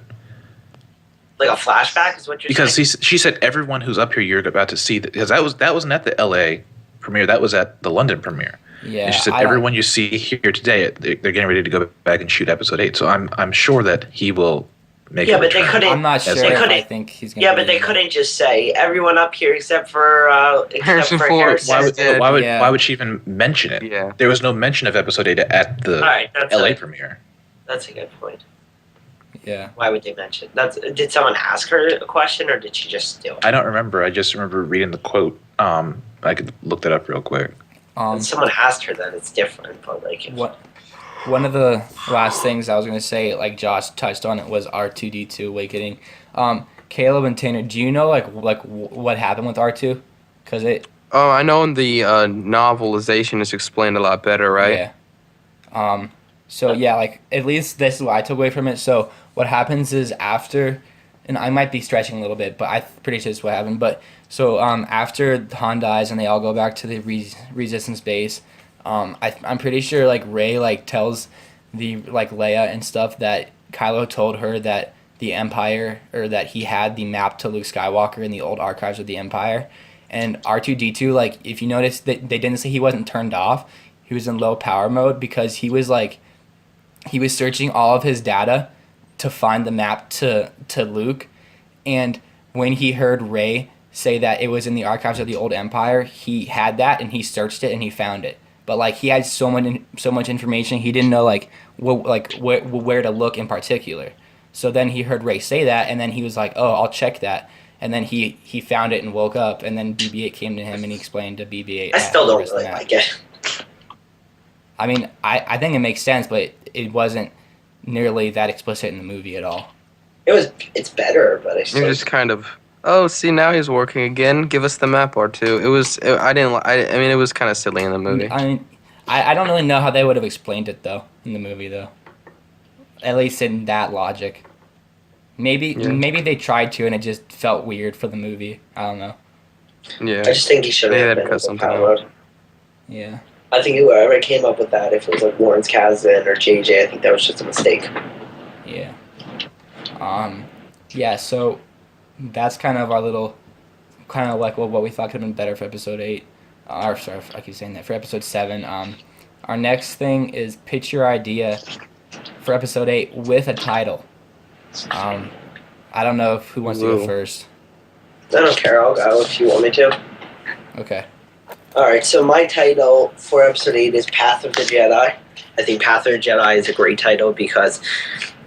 Like a flashback is what you're saying? Because she said everyone who's up here you're about to see because that wasn't at the L.A. premiere. That was at the London premiere. Yeah, and she said everyone you see here today, they're getting ready to go back and shoot Episode 8. So I'm sure that he will make. Yeah, but they couldn't. I'm not sure. I think he's gonna. Yeah, but they couldn't just say everyone up here except for Harrison Ford. Why would she even mention it? Yeah, there was no mention of Episode 8 at the LA premiere. That's a good point. Yeah. Why would they mention? Did someone ask her a question or did she just do it? I don't remember. I just remember reading the quote. I could look that up real quick. When someone asked her, then it's different. But like, one of the last things I was gonna say, like Josh touched on it, was R2D2 awakening. Caleb and Tanner, do you know like what happened with R2? Cause it. Oh, I know in the novelization it's explained a lot better, right? Yeah. So yeah, like at least this is what I took away from it. So what happens is after, and I might be stretching a little bit, but I'm pretty sure this is what happened. But so after Han dies and they all go back to the Resistance base, I'm pretty sure like Rey like tells the like Leia and stuff that Kylo told her that the Empire, or that he had the map to Luke Skywalker in the old archives of the Empire. And R2D2, like if you notice that they didn't say he wasn't turned off, he was in low power mode because he was searching all of his data to find the map to Luke, and when he heard Rey say that it was in the archives of the old Empire, he had that and he searched it and he found it. But like he had so much information, he didn't know where to look in particular. So then he heard Rey say that, and then he was like, "Oh, I'll check that." And then he found it and woke up, and then BB-8 came to him and he explained to BB-8. I still don't really like it. I mean, I think it makes sense, but it wasn't nearly that explicit in the movie at all. It's better, but I still. You're just kind of. Oh, see, now he's working again. Give us the map or two. It was. I mean, it was kind of silly in the movie. I mean, I don't really know how they would have explained it though in the movie though. At least in that logic. Maybe they tried to and it just felt weird for the movie. I don't know. Yeah. I just think he should have been overpowered. Yeah. I think whoever came up with that, if it was like Lawrence Kasdan or JJ, I think that was just a mistake. Yeah. Yeah, so that's kind of our little, kind of like what we thought could have been better for episode 8. Sorry, I keep saying that, for episode 7. Our next thing is pitch your idea for episode 8 with a title. I don't know who wants to go first. I don't care, I'll go if you want me to. Okay. Alright, so my title for episode 8 is Path of the Jedi. I think Path of the Jedi is a great title because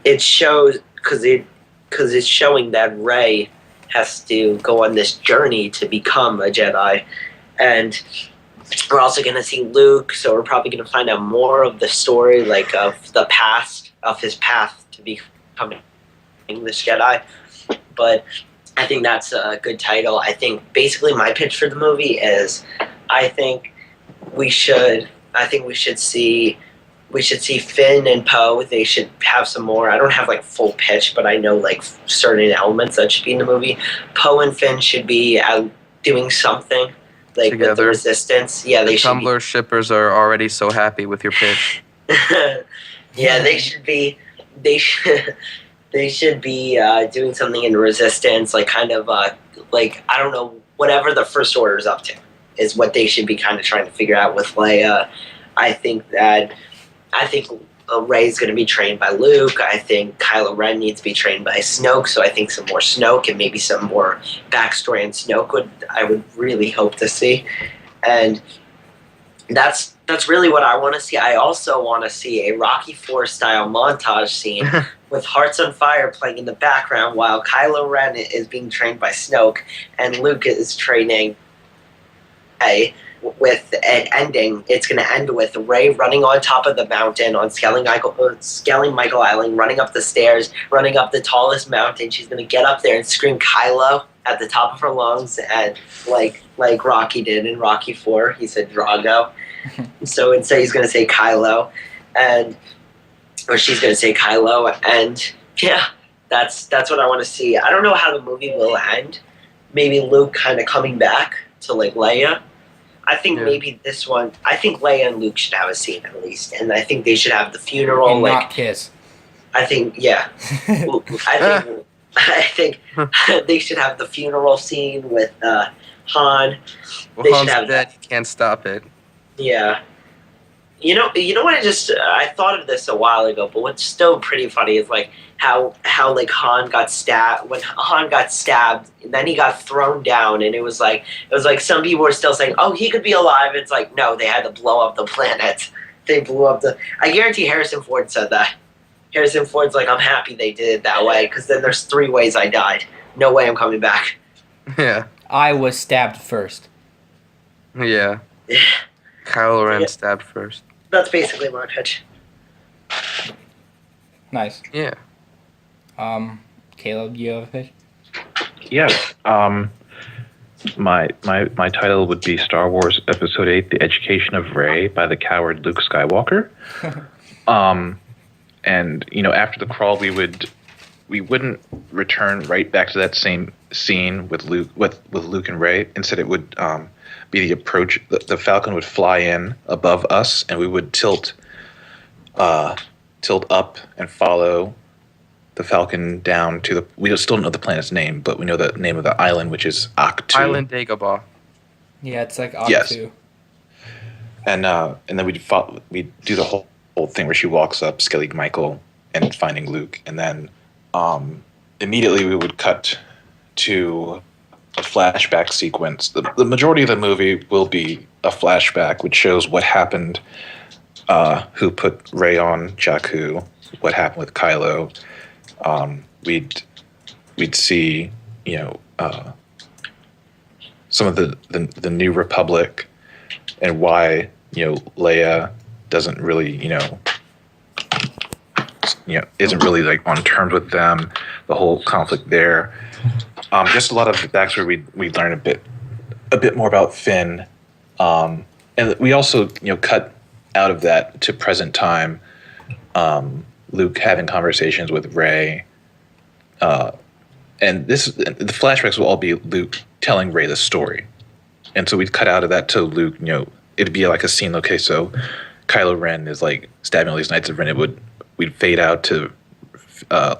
it shows, because it's showing that Rey has to go on this journey to become a Jedi. And we're also going to see Luke, so we're probably going to find out more of the story, like of the past, of his path to becoming this Jedi. But I think that's a good title. I think basically my pitch for the movie is I think we should see Finn and Poe. They should have some more. I don't have like full pitch, but I know like certain elements that should be in the movie. Poe and Finn should be out doing something like together. With the Resistance. Yeah, they should. Tumblr shippers are already so happy with your pitch. Yeah, they should be. They should. They should be doing something in Resistance, like kind of like I don't know, whatever the First Order's up to is what they should be kind of trying to figure out with Leia. I think Rey's going to be trained by Luke. I think Kylo Ren needs to be trained by Snoke. So I think some more Snoke and maybe some more backstory on Snoke I would really hope to see. And that's really what I want to see. I also want to see a Rocky IV style montage scene with Hearts on Fire playing in the background while Kylo Ren is being trained by Snoke and Luke is training with an ending. It's going to end with Rey running on top of the mountain on Scaling Michael Island, running up the stairs, running up the tallest mountain. She's going to get up there and scream Kylo at the top of her lungs, and like Rocky did in Rocky IV. He said Drago. So instead he's going to say Kylo, or she's going to say Kylo, and yeah, that's what I want to see. I don't know how the movie will end. Maybe Luke kind of coming back to like Leia. I think maybe this one. I think Leia and Luke should have a scene at least, and I think they should have the funeral. And like not kiss. I think, yeah. I think they should have the funeral scene with Han. Well, They Han's should have dead. You can't stop it. Yeah. You know what? I thought of this a while ago, but what's still pretty funny is like how like Han got stabbed. When Han got stabbed, and then he got thrown down, and it was like some people were still saying, "Oh, he could be alive." It's like no, they had to blow up the planet. They blew up the. I guarantee Harrison Ford said that. Harrison Ford's like, "I'm happy they did it that way because then there's 3 ways I died. No way I'm coming back." Yeah. I was stabbed first. Yeah. Kylo Ren stabbed first. That's basically my pitch. Nice. Yeah. Caleb, you have a pitch? Yes. My title would be Star Wars Episode 8: The Education of Rey by the coward Luke Skywalker. And after the crawl, we wouldn't return right back to that same scene with Luke and Rey. Instead, it would be the approach. The Falcon would fly in above us, and we would tilt up and follow the Falcon down to the. We still don't know the planet's name, but we know the name of the island, which is Octu. Island Dagobah. Yeah, it's like Octu. Yes. And then we'd do the whole thing where she walks up Skellig Michael and finding Luke, and then immediately we would cut to a flashback sequence. The majority of the movie will be a flashback, which shows what happened, who put Rey on Jakku, what happened with Kylo. We'd see, some of the New Republic and why, Leia doesn't really, isn't really like on terms with them. The whole conflict there. Just a lot of backstory. We learn a bit more about Finn, and we also cut out of that to present time. Luke having conversations with Rey, and the flashbacks will all be Luke telling Rey the story, and so we'd cut out of that to Luke. It'd be like a scene. Okay, so Kylo Ren is like stabbing all these Knights of Ren. We'd fade out to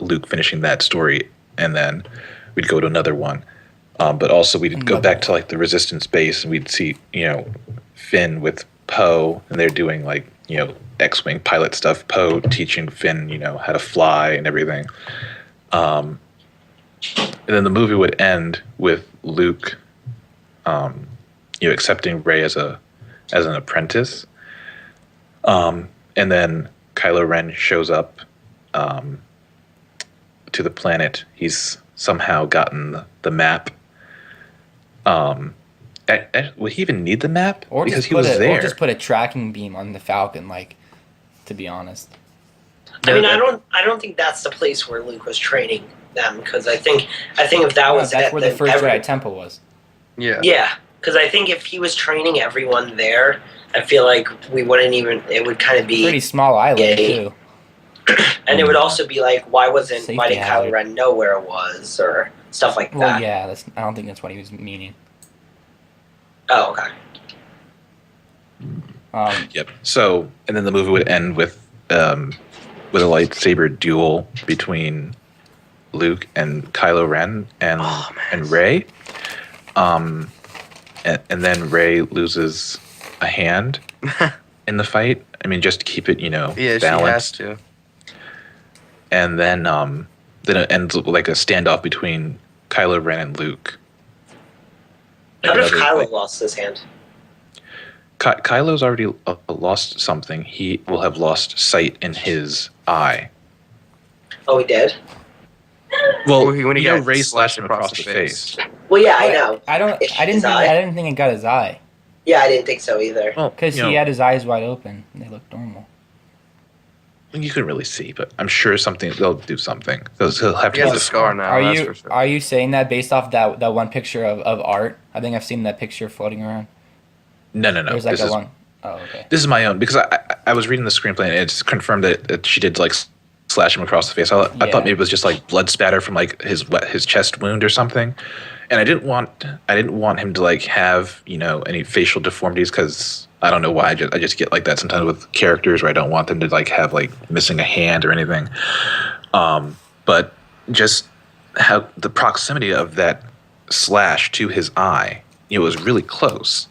Luke finishing that story, and then we'd go to another one. But also we'd go back to like the Resistance base, and we'd see Finn with Poe, and they're doing like X-wing pilot stuff. Poe teaching Finn how to fly and everything. And then the movie would end with Luke, accepting Rey as an apprentice. And then Kylo Ren shows up to the planet. He's somehow gotten the map. Would he even need the map? Or because just he was there. Or just put a tracking beam on the Falcon, to be honest. I mean, I don't think that's the place where Luke was training them, because I think if that was that's it, where the then first Jedi Temple was. Yeah. Yeah, because I think if he was training everyone there, I feel like we wouldn't even. It would kind of be Pretty small island too. And it would also be like, why didn't Safety Kylo hazard. Ren know where it was, or stuff like Well, that? yeah, I don't think that's what he was meaning. Oh, okay. Yep. So, and then the movie would end with a lightsaber duel between Luke and Kylo Ren and Rey. And then Rey loses a hand in the fight. I mean, just to keep it, balanced. She has to. And then it ends like a standoff between Kylo Ren and Luke. What if Another, Kylo like, lost his hand? Kylo's already lost something. He will have lost sight in his eye. Oh, he did? Well, when he got Rey slashed slashed him across the face. Well, yeah, I know. I didn't think it got his eye Yeah, I didn't think so either. Well, because he had his eyes wide open and they looked normal. You couldn't really see, but I'm sure they'll do something because he'll have to He has use a scar now. Are that's you for sure. are you saying that based off that one picture of art? I think I've seen that picture floating around. No. There's like one. Oh, okay. This is my own because I was reading the screenplay and it's confirmed that she did like slash him across the face. I thought maybe it was just like blood spatter from like his chest wound or something, and I didn't want him to like have any facial deformities because I don't know why I just get like that sometimes with characters where I don't want them to like have like missing a hand or anything, but just how the proximity of that slash to his eye, was really close.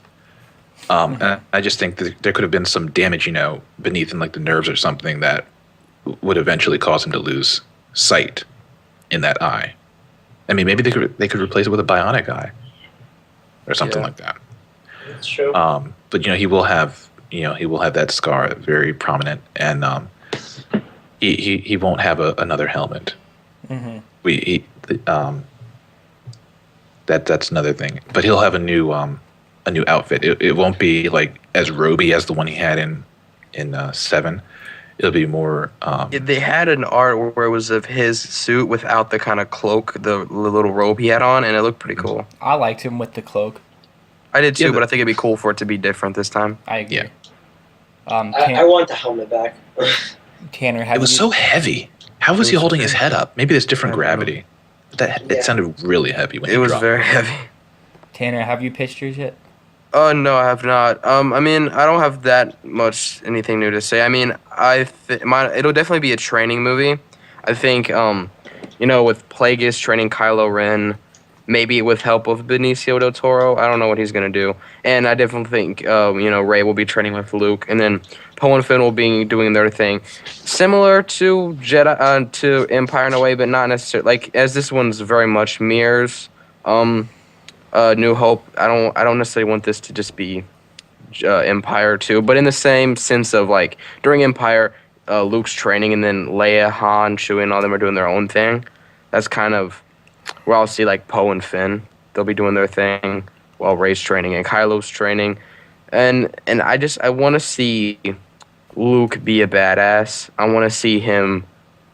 And I just think that there could have been some damage, beneath in like the nerves or something that would eventually cause him to lose sight in that eye. I mean, maybe they could replace it with a bionic eye or something like that. That's true. But he will have that scar very prominent, and he won't have another helmet. Mm-hmm. That's another thing. But he'll have a new outfit. It won't be like as roby as the one he had in 7. It'll be more. They had an art where it was of his suit without the kind of cloak, the little robe he had on, and it looked pretty cool. I liked him with the cloak. I did too, Yeah, but I think it'd be cool for it to be different this time. I agree. Yeah. I want the helmet back. Tanner, It was so heavy. How was he was holding his very- head up? Maybe there's different I don't know. gravity. It Yeah. sounded really heavy when It he was dropped. very heavy. Tanner, have you pitched yours yet? Oh no, I have not. I mean, I don't have that much anything new to say. I mean, it'll definitely be a training movie. I think, with Plagueis training Kylo Ren, maybe with help of Benicio del Toro. I don't know what he's gonna do, and I definitely think, Rey will be training with Luke, and then Poe and Finn will be doing their thing, similar to Jedi, to Empire in a way, but not necessarily. Like as this one's very much mirrors. New Hope. I don't necessarily want this to just be Empire too, but in the same sense of like during Empire, Luke's training and then Leia, Han, Chewie, and all them are doing their own thing. That's kind of where I'll see like Poe and Finn. They'll be doing their thing while Rey's training and Kylo's training, and I want to see Luke be a badass. I want to see him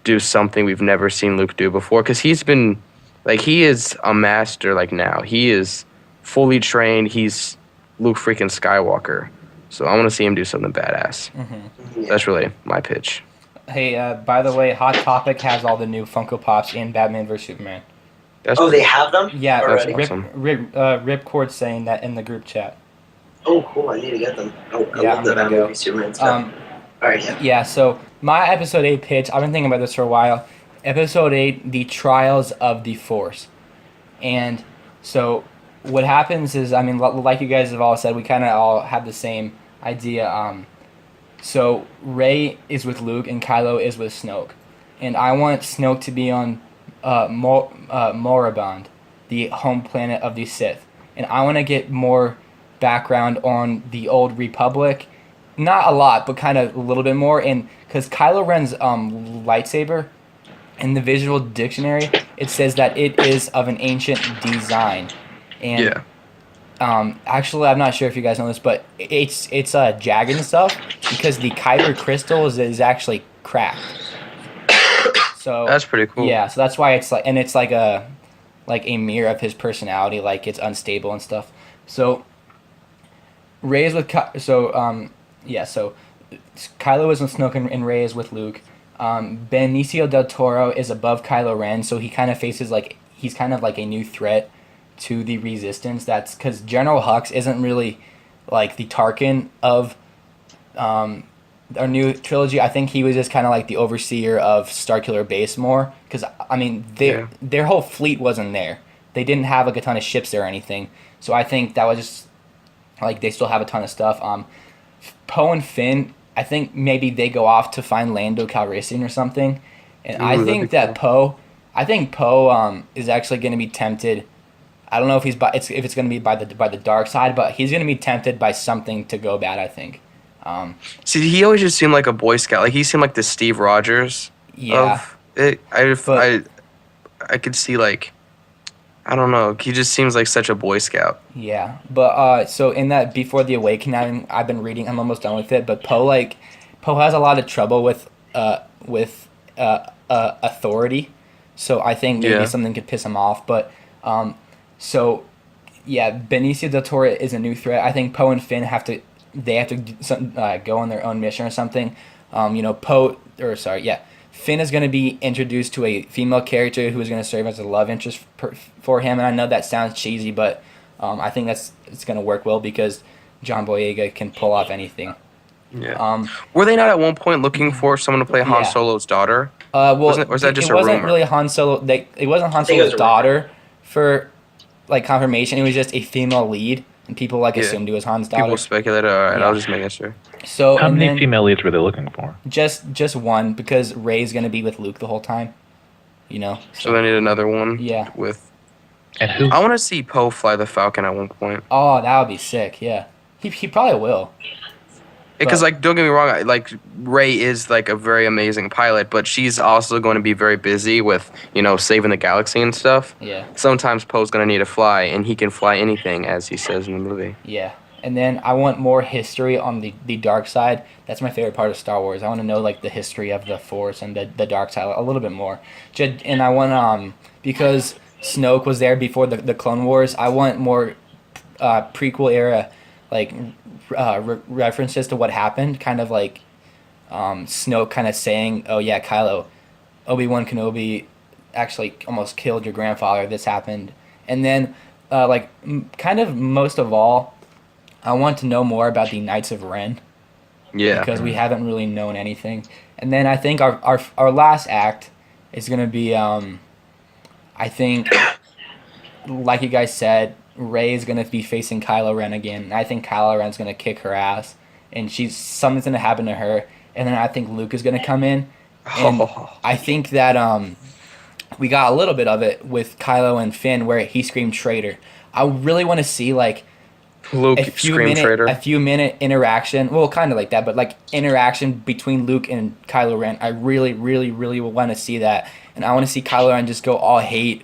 do something we've never seen Luke do before because he's been. Like, he is a master, like, now. He is fully trained. He's Luke freaking Skywalker. So I want to see him do something badass. Mm-hmm. Yeah. That's really my pitch. Hey, by the way, Hot Topic has all the new Funko Pops in Batman vs Superman. That's Oh, pretty- they have them? Yeah, Already? awesome. Ripcord saying that in the group chat. Oh, cool. I need to get them. Oh, I Yeah, love I'm the gonna Batman go. v Superman stuff. Alright, yeah. Yeah, so my episode 8 pitch, I've been thinking about this for a while. Episode 8, The Trials of the Force. And so what happens is, I mean, like you guys have all said, we kind of all have the same idea. So Rey is with Luke and Kylo is with Snoke. And I want Snoke to be on Moribund, the home planet of the Sith. And I want to get more background on the old Republic. Not a lot, but kind of a little bit more. And because Kylo Ren's lightsaber, in the visual dictionary, it says that it is of an ancient design. And Yeah. actually, I'm not sure if you guys know this, but it's jagged and stuff because the Kyber crystal is actually cracked. So That's pretty cool. Yeah, so that's why it's like, and it's like a mirror of his personality, like it's unstable and stuff. So Rey is with so Kylo is with Snoke and Rey is with Luke. Benicio del Toro is above Kylo Ren, so he kind of faces he's kind of like a new threat to the Resistance. That's because General Hux isn't really like the Tarkin of our new trilogy, I think he was just kind of like the overseer of Starkiller Base more, because I mean their whole fleet wasn't there. They didn't have like a ton of ships there or anything. So I think that was just like they still have a ton of stuff. Poe and Finn, I think maybe they go off to find Lando Calrissian or something, and I think that Poe is actually going to be tempted. I don't know if if it's going to be by the dark side, but he's going to be tempted by something to go bad, I think. See, he always just seemed like a Boy Scout. Like he seemed like the Steve Rogers. Yeah. Of it. I could see like, I don't know. He just seems like such a Boy Scout. Yeah, but so in that Before the Awakening, I've been reading. I'm almost done with it. But Poe has a lot of trouble with authority, so I think maybe something could piss him off. But so yeah, Benicio del Toro is a new threat. I think Poe and Finn have to go on their own mission or something. Finn is going to be introduced to a female character who is going to serve as a love interest for him. And I know that sounds cheesy, but I think it's going to work well because John Boyega can pull off anything. Yeah. Were they not at one point looking for someone to play Han Solo's daughter? Or was that just a rumor? It wasn't really Han Solo. It wasn't Han Solo's daughter for like confirmation. It was just a female lead, and people assumed it was Han's daughter. People speculated. All right, I was just making sure. So how many female leads were they looking for? Just one, because Rey's gonna be with Luke the whole time. So they need another one. Yeah. And who? I want to see Poe fly the Falcon at one point. Oh, that would be sick. Yeah, he probably will. Because don't get me wrong, Rey is a very amazing pilot, but she's also going to be very busy with saving the galaxy and stuff. Yeah. Sometimes Poe's going to need to fly, and he can fly anything, as he says in the movie. Yeah. And then I want more history on the dark side. That's my favorite part of Star Wars. I want to know the history of the Force and the dark side a little bit more. And I want because Snoke was there before the Clone Wars. I want more prequel era references to what happened. Kind of Snoke kind of saying, "Oh yeah, Kylo, Obi-Wan Kenobi actually almost killed your grandfather. This happened." And then kind of most of all, I want to know more about the Knights of Ren. Yeah. Because we haven't really known anything. And then I think our last act is going to be, I think, like you guys said, Rey is going to be facing Kylo Ren again. I think Kylo Ren's going to kick her ass. And something's going to happen to her. And then I think Luke is going to come in. And I think that we got a little bit of it with Kylo and Finn where he screamed traitor. I really want to see, Luke scream traitor. A few minute interaction. Well, kind of like that, but interaction between Luke and Kylo Ren. I really, really, really want to see that, and I want to see Kylo Ren just go all hate.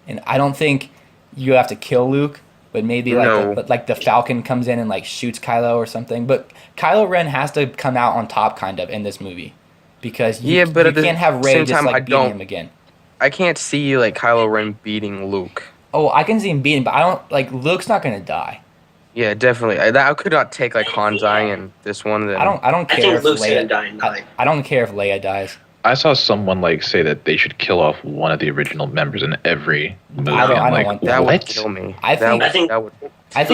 And I don't think you have to kill Luke, but maybe the Falcon comes in and shoots Kylo or something. But Kylo Ren has to come out on top, kind of, in this movie, because you can't have Rey just beating him again. I can't see Kylo Ren beating Luke. Oh, I can see him beating, but I don't Luke's not gonna die. Yeah, definitely. I could not take Han dying in this one. Then. I don't care. I think if Luke's Leia, gonna die. I don't care if Leia dies. I saw someone say that they should kill off one of the original members in every movie. I don't want that. What? Would kill me. I think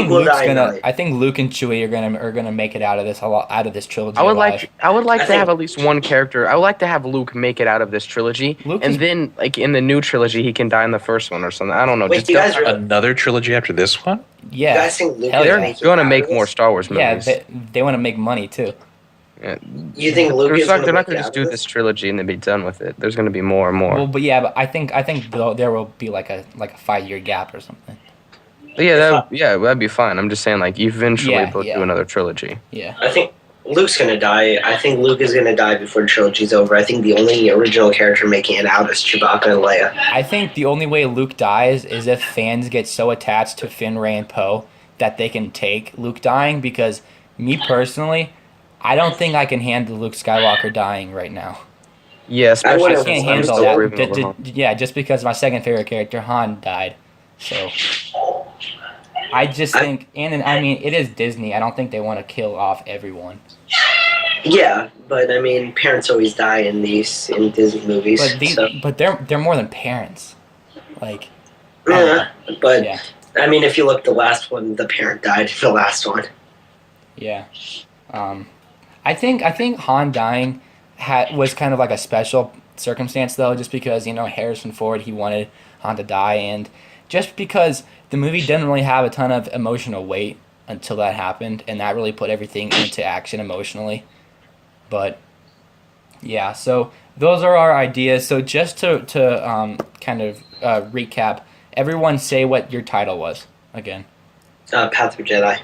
Luke and Chewie are gonna make it out of this trilogy. I would like to have at least one character. I would like to have Luke make it out of this trilogy, then in the new trilogy he can die in the first one or something. I don't know. Wait, just another trilogy after this one? Yeah. You guys think Luke They're going to make more Star Wars movies. Yeah, they want to make money too. Yeah. You think Luke is they're not going to just do this trilogy and then be done with it. There's going to be more and more. Well, but I think there will be like a 5-year gap or something. That'd be fine. I'm just saying eventually they'll do another trilogy. Yeah. I think Luke's gonna die. I think Luke is gonna die before the trilogy's over. I think the only original character making it out is Chewbacca and Leia. I think the only way Luke dies is if fans get so attached to Finn, Rey, and Poe that they can take Luke dying, because me personally, I don't think I can handle Luke Skywalker dying right now. Yeah, especially I can't handle that. Just because my second favorite character, Han, died. So I just think, and I mean, it is Disney. I don't think they want to kill off everyone. Yeah, but I mean, parents always die in Disney movies. But they're more than parents. I mean, if you look at the last one, the parent died in the last one. Yeah. I think Han dying was kind of like a special circumstance though, just because Harrison Ford, he wanted Han to die, and just because the movie didn't really have a ton of emotional weight until that happened, and that really put everything into action emotionally. But yeah, so those are our ideas. So just to kind of recap, everyone say what your title was again. Path of Jedi.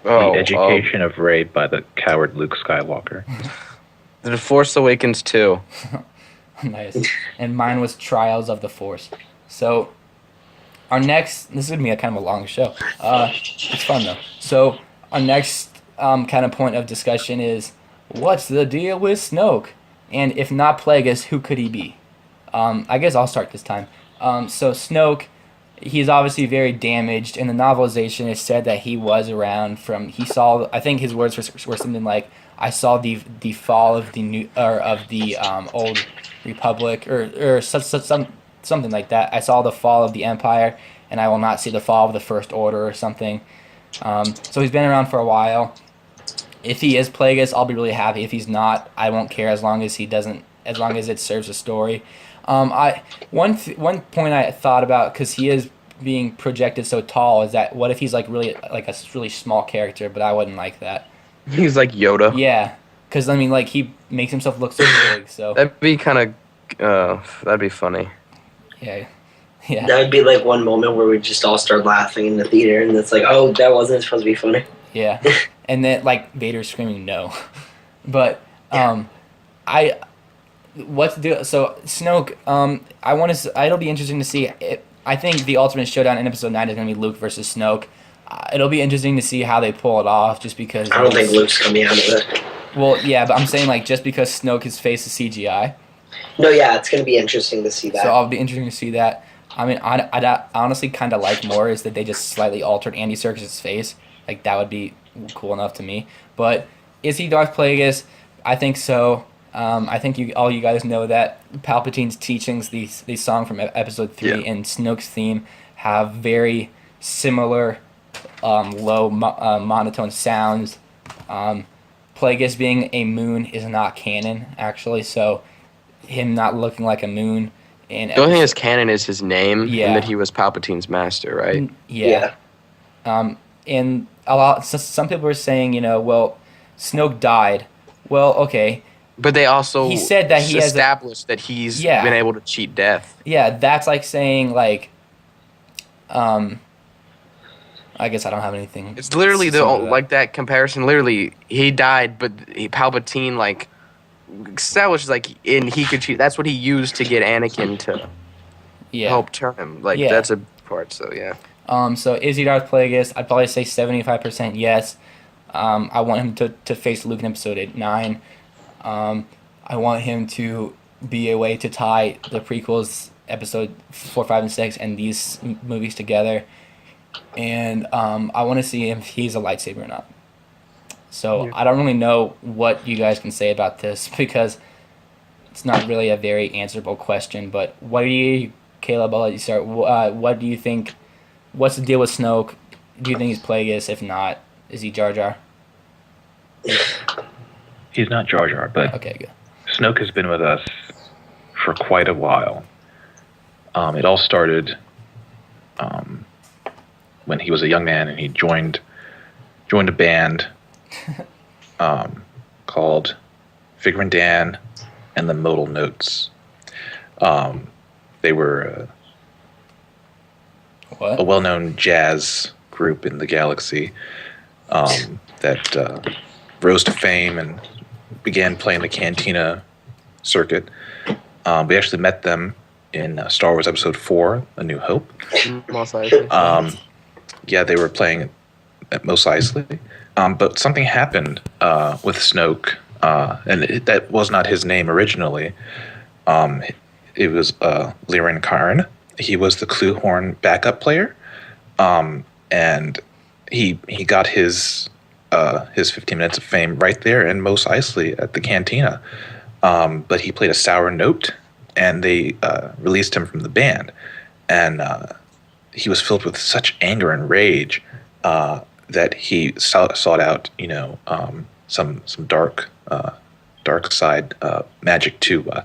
Oh, The Education of Rey by the coward Luke Skywalker. The Force Awakens 2. Nice. And mine was Trials of the Force. So our next, this is going to be a kind of a long show. It's fun though. So our next kind of point of discussion is, what's the deal with Snoke? And if not Plagueis, who could he be? I guess I'll start this time. So Snoke, he's obviously very damaged. In the novelization, it said that he was around he saw, I think his words were something like, I saw the fall of the new of the old Republic or something like that. I saw the fall of the Empire, and I will not see the fall of the First Order or something. So he's been around for a while. If he is Plagueis, I'll be really happy. If he's not, I won't care as long as it serves a story. One point I thought about, because he is being projected so tall, is that what if he's like a really small character? But I wouldn't like that. He's like Yoda. Yeah, because I mean, like, he makes himself look so big. So That'd be kind of, that'd be funny. yeah. That would be like one moment where we just all start laughing in the theater, and it's like, oh, that wasn't supposed to be funny. Yeah, and then like Vader screaming no, but what to do? So Snoke, it'll be interesting to see. I think the ultimate showdown in Episode 9 is going to be Luke versus Snoke. It'll be interesting to see how they pull it off, just because. I don't think Luke's coming out of it. Well, yeah, but I'm saying like just because Snoke's face is CGI. No, yeah, it's going to be interesting to see that. So I'll be interesting to see that. I mean, I honestly kind of like more is that they just slightly altered Andy Serkis' face. Like, that would be cool enough to me. But is he Darth Plagueis? I think so. I think all you guys know that Palpatine's teachings, the song from Episode 3 and Snoke's theme, have very similar low monotone sounds. Plagueis being a moon is not canon, actually, so him not looking like a moon. The only thing that's canon is his name, and Yeah. that he was Palpatine's master, right? Yeah. And some people are saying, well, Snoke died. Well, okay. But they also He said that he has established that he's Yeah. been able to cheat death. Yeah, that's like saying, like, I guess I don't have anything. It's literally similar to that. like that comparison. Literally, he died, but Palpatine like established and he could cheat. That's what he used to get Anakin to help turn him. Like that's a part. So yeah. So is he Darth Plagueis? I'd probably say 75% yes. I want him to face Luke in Episode 9. I want him to be a way to tie the prequels, Episode 4, 5, and 6, and these movies together. And I want to see if he's a lightsaber or not. So I don't really know what you guys can say about this, because it's not really a very answerable question. But Caleb, I'll let you start. What do you think? What's the deal with Snoke? Do you think he's Plagueis? If not, is he Jar Jar? He's not Jar Jar, but Okay, good. Snoke has been with us for quite a while. It all started when he was a young man and he joined a band called Figure and Dan and the Modal Notes. They were What? a well-known jazz group in the galaxy that rose to fame and began playing the Cantina circuit. We actually met them in Star Wars Episode 4, A New Hope. They were playing at Mos Eisley. But something happened with Snoke, and that was not his name originally. It was Liren Karn. He was the Cluehorn backup player, and he got his 15 minutes of fame right there in Mos Eisley at the Cantina. But he played a sour note, and they released him from the band. And he was filled with such anger and rage that he sought out, some dark side magic to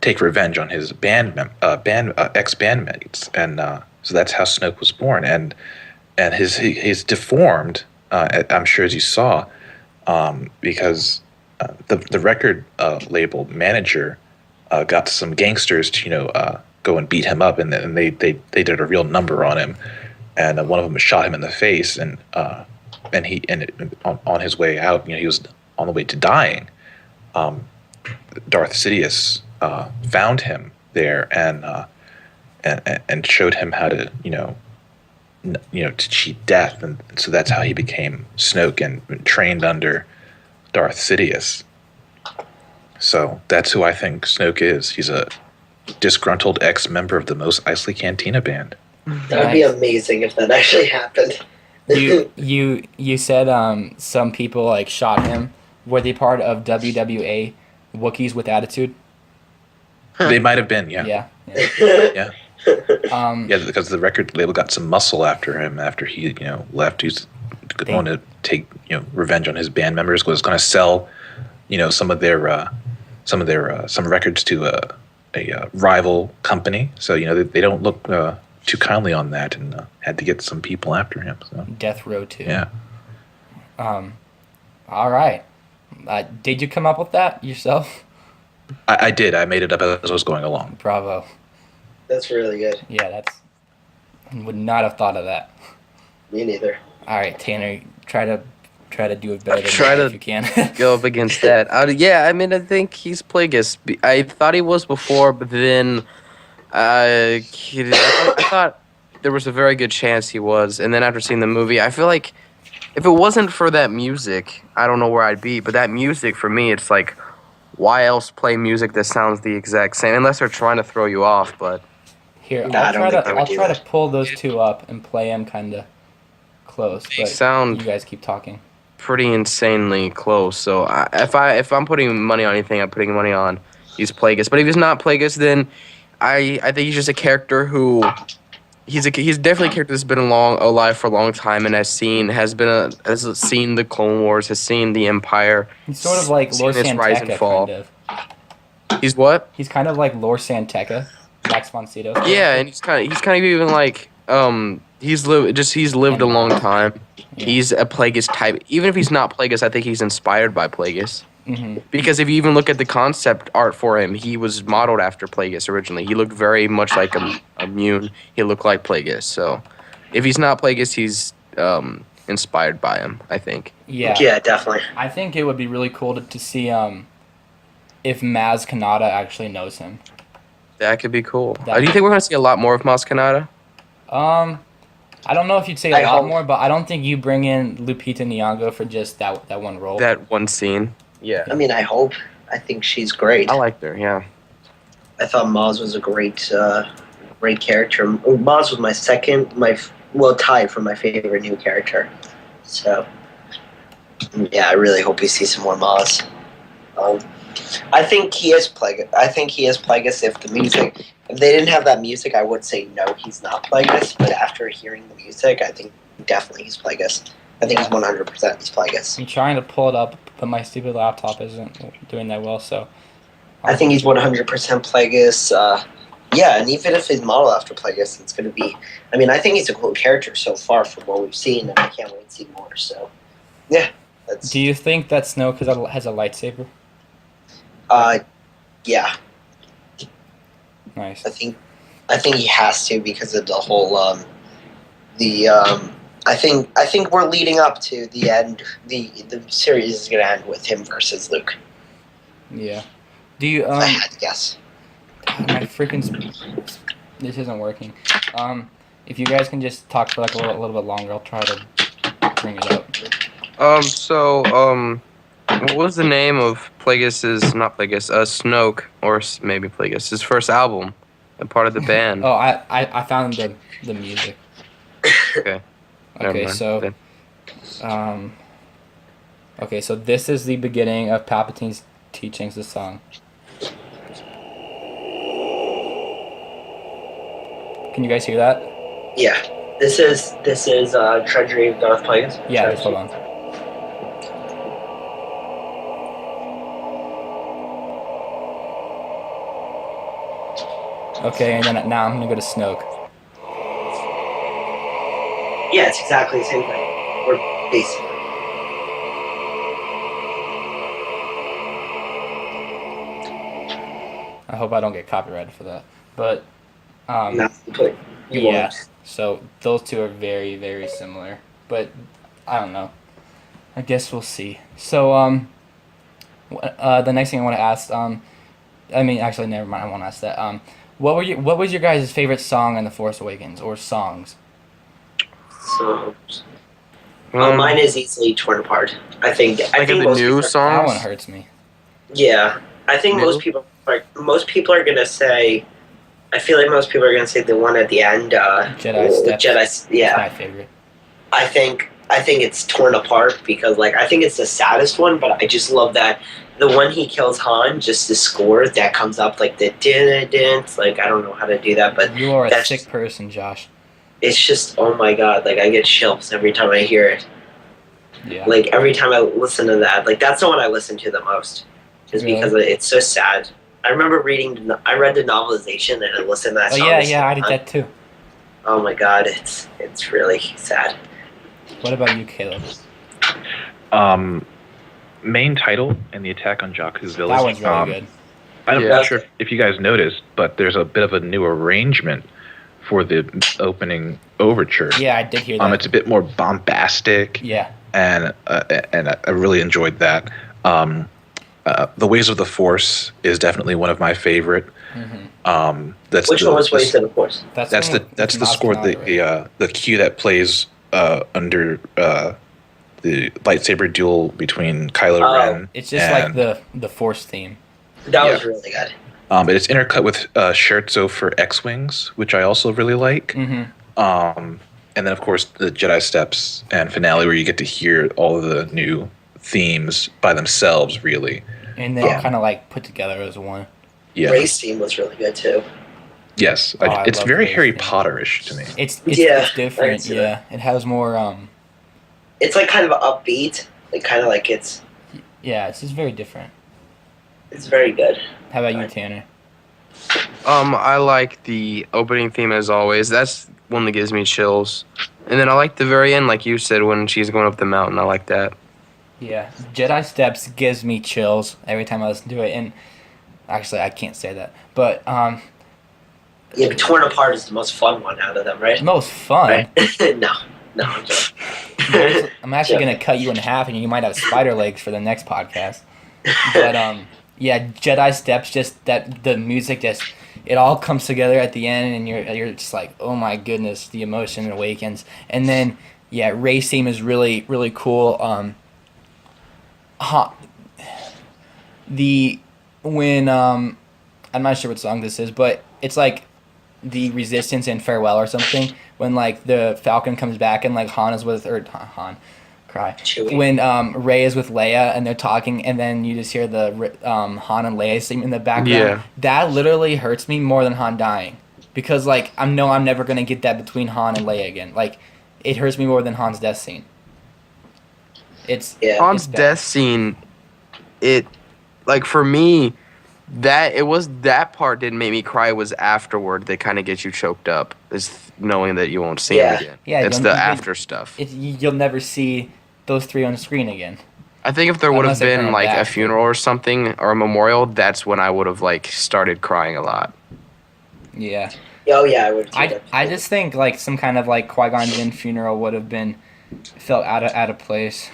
take revenge on his ex bandmates, and so that's how Snoke was born. And he's deformed. I'm sure, as you saw, because the record label manager got some gangsters to go and beat him up, and they did a real number on him, and one of them shot him in the face, and on his way out, he was on the way to dying. Darth Sidious found him there and showed him how to to cheat death, and so that's how he became Snoke and trained under Darth Sidious. So that's who I think Snoke is. He's a disgruntled ex-member of the Mos Eisley Cantina band. That would be amazing if that actually happened. You said some people like shot him. Were they part of WWA Wookiees with Attitude? They might have been, yeah. Yeah. Yeah. Because the record label got some muscle after him after he left. He's going to take revenge on his band members. Was going to sell some records to a rival company. So they don't look too kindly on that, and had to get some people after him. So. Death Row 2. Yeah. All right. Did you come up with that yourself? I did. I made it up as I was going along. Bravo. That's really good. Yeah, would not have thought of that. Me neither. All right, Tanner, try to do it better than Try that to if you can. go up against that. I think he's Plagueis. I thought he was before, but then I thought there was a very good chance he was. And then after seeing the movie, I feel like if it wasn't for that music, I don't know where I'd be. But that music, for me, it's like, why else play music that sounds the exact same? Unless they're trying to throw you off, but... Here, No, I don't think they would I'll do try that. to pull those two up and play them kind of close. They But sound you guys keep talking. pretty insanely close. So if I'm putting money on anything, I'm putting money on he's Plagueis. But if he's not Plagueis, then I think he's just a character who he's definitely a character that's been alive for a long time and has seen the Clone Wars, has seen the Empire. He's sort of like Lord seen its rise and Santeca, fall. kind of. He's what? He's kind of like Lord Santeca, Max von Sydow. Yeah, and he's kind of even like he's lived a long time. Yeah. He's a Plagueis type. Even if he's not Plagueis, I think he's inspired by Plagueis. Mm-hmm. Because if you even look at the concept art for him, he was modeled after Plagueis originally. He looked very much like a Mune. He looked like Plagueis. So if he's not Plagueis, he's inspired by him, I think. Yeah. Yeah, definitely. I think it would be really cool to see if Maz Kanata actually knows him. That could be cool. Do you think we're going to see a lot more of Maz Kanata? I don't know if you'd say a lot more, but I don't think you bring in Lupita Nyong'o for just that one role. That one scene? Yeah. I mean, I hope. I think she's great. I liked her, yeah. I thought Maz was a great character. Maz was tied for my favorite new character. So, yeah, I really hope we see some more Maz. I think he is Plagueis if the music... If they didn't have that music, I would say no, he's not Plagueis. But after hearing the music, I think definitely he's Plagueis. I think he's 100% he's Plagueis. I'm trying to pull it up, but my stupid laptop isn't doing that well, so... I think he's 100% Plagueis. Yeah, and even if he's modeled after Plagueis, it's going to be... I mean, I think he's a cool character so far from what we've seen, and I can't wait to see more, so... Yeah. Do you think that Snoke has a lightsaber? Yeah. Nice. I think he has to because of the whole I think we're leading up to the end. The series is gonna end with him versus Luke. Yeah. Do you If I had to guess. my freaking this isn't working. If you guys can just talk for like a little bit longer, I'll try to bring it up. What was the name of Snoke, or maybe Plagueis, his first album, and part of the band? Oh, I found the music. Okay. Never Okay, mind. so so this is the beginning of Palpatine's teachings, the song. Can you guys hear that? Yeah. This is Treasury of Darth Plagueis. Yeah, just hold on. Okay, and then now I'm gonna go to Snoke. Yeah, it's exactly the same thing. Or basically. I hope I don't get copyrighted for that. But Not but you yeah. won't. So those two are very, very similar. But I don't know. I guess we'll see. So the next thing I want to ask, I mean, actually, never mind. I won't ask that. What was your guys' favorite song in The Force Awakens, or songs? So, mine is easily torn apart. I think Like most the new people are- songs. That one hurts me. Yeah, I think New? most people are gonna say. I feel like most people are gonna say the one at the end. Jedi Steps. Jedi. Yeah, It's my favorite. I think it's torn apart because like I think it's the saddest one, but I just love that the one he kills Han, just the score that comes up like the dance. Like I don't know how to do that, but You are a that's sick person, Josh. it's just oh my god, like I get chills every time I hear it. Yeah. Like every time I listen to that, like that's the one I listen to the most, is Really? because it's so sad. I remember I read the novelization and I listened to that Oh song. yeah, I did that too. Oh my god, it's really sad. What about you, Caleb? Main title and the attack on Jakku village. That one's really good. I'm Yeah. not sure if you guys noticed, but there's a bit of a new arrangement for the opening overture. Yeah, I did hear that. It's a bit more bombastic, Yeah. and I really enjoyed that. The Ways of the Force is definitely one of my favorite. That's Which one was Ways of the Force? That's one with the score, Maz Kanata, right? the cue that plays under the lightsaber duel between Kylo Ren. It's just and, like the Force theme. That was Yeah. really good. It's intercut with scherzo for X-wings, which I also really like. Mm-hmm. And then of course the Jedi Steps and finale, where you get to hear all of the new themes by themselves, really. And then kind of like put together as one. Yeah. Ray's team was really good too. Yes. I It's love very Ray's Harry theme. Potter-ish to me. It's Yeah, I different. can see Yeah, it has more. It's like kind of upbeat, like kind of like it's It's just very different. very good. How about you, Tanner? I like the opening theme as always. That's one that gives me chills. And then I like the very end, like you said, when she's going up the mountain. I like that. Yeah, Jedi Steps gives me chills every time I listen to it, and actually I can't say that, but Yeah, but Torn Apart is the most fun one out of them, right? most fun. Right? no, I'm joking. I'm actually gonna cut you in half, and you might have spider legs for the next podcast. But yeah, Jedi Steps, just that the music, just it all comes together at the end, and you're just like, oh my goodness, the emotion awakens. And then yeah, Ray's theme is really really cool. When I'm not sure what song this is, but it's like the Resistance and Farewell or something. When like the Falcon comes back and like Han is with Chewie. when Rey is with Leia and they're talking, and then you just hear the Han and Leia theme in the background. Yeah. That literally hurts me more than Han dying, because like I'm never gonna get that between Han and Leia again. Like it hurts me more than Han's death scene. Han's it's bad. death scene, like for me, that part didn't make me cry. It was afterward that kind of gets you choked up, is knowing that you won't see him again. Yeah, It's you'll- the you- after stuff. You'll never see those three on screen again. I think if there would unless have they been come like back. a funeral or something or a memorial, that's when I would have like started crying a lot. Yeah. Oh yeah, I would. I just think like some kind of like Qui-Gon Jinn funeral would have been felt out of place.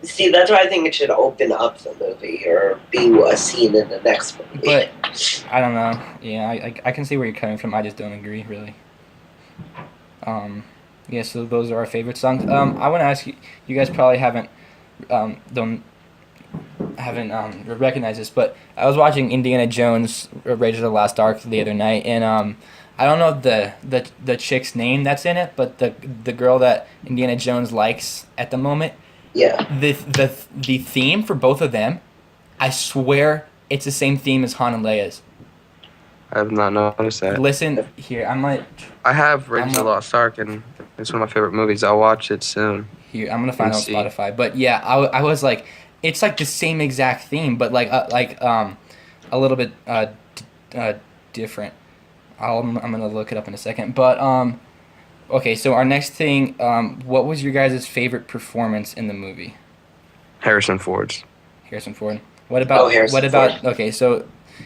See, that's why I think it should open up the movie or be a scene in the next movie. But I don't know. Yeah, I can see where you're coming from. I just don't agree really. Yeah, so those are our favorite songs. I want to ask you. You guys probably haven't recognized this, but I was watching Indiana Jones: Raiders of the Lost Ark the other night, and I don't know the chick's name that's in it, but the girl that Indiana Jones likes at the moment. yeah. The theme for both of them, I swear it's the same theme as Han and Leia's. I have not noticed that. Listen here, I might. I have Raiders of the Lost Ark, and it's one of my favorite movies. I'll watch it soon. Here, I'm gonna find it on Let's see. Spotify. But yeah, I was like, it's like the same exact theme, but like a little bit different. I'm gonna look it up in a second. But okay. So our next thing, what was your guys' favorite performance in the movie? Harrison Ford's. Harrison Ford. What about Harrison Ford. Okay, so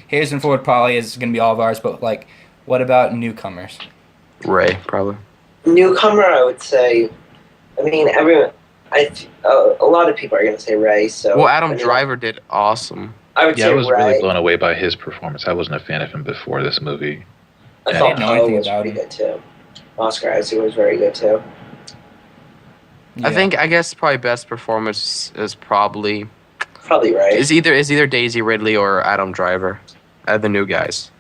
Harrison Ford probably is gonna be all of ours, but like, what about newcomers? Ray, probably. Newcomer, I would say. I mean, everyone. A lot of people are gonna say Ray. So. Well, Adam I mean, Driver did awesome. I would Yeah, say I was Ray. really blown away by his performance. I wasn't a fan of him before this movie. I Yeah. thought I didn't know Poe anything was about pretty him. good too. Oscar Isaac was very good too. Yeah. I guess probably best performance is probably Probably Ray. is either Daisy Ridley or Adam Driver, the new guys.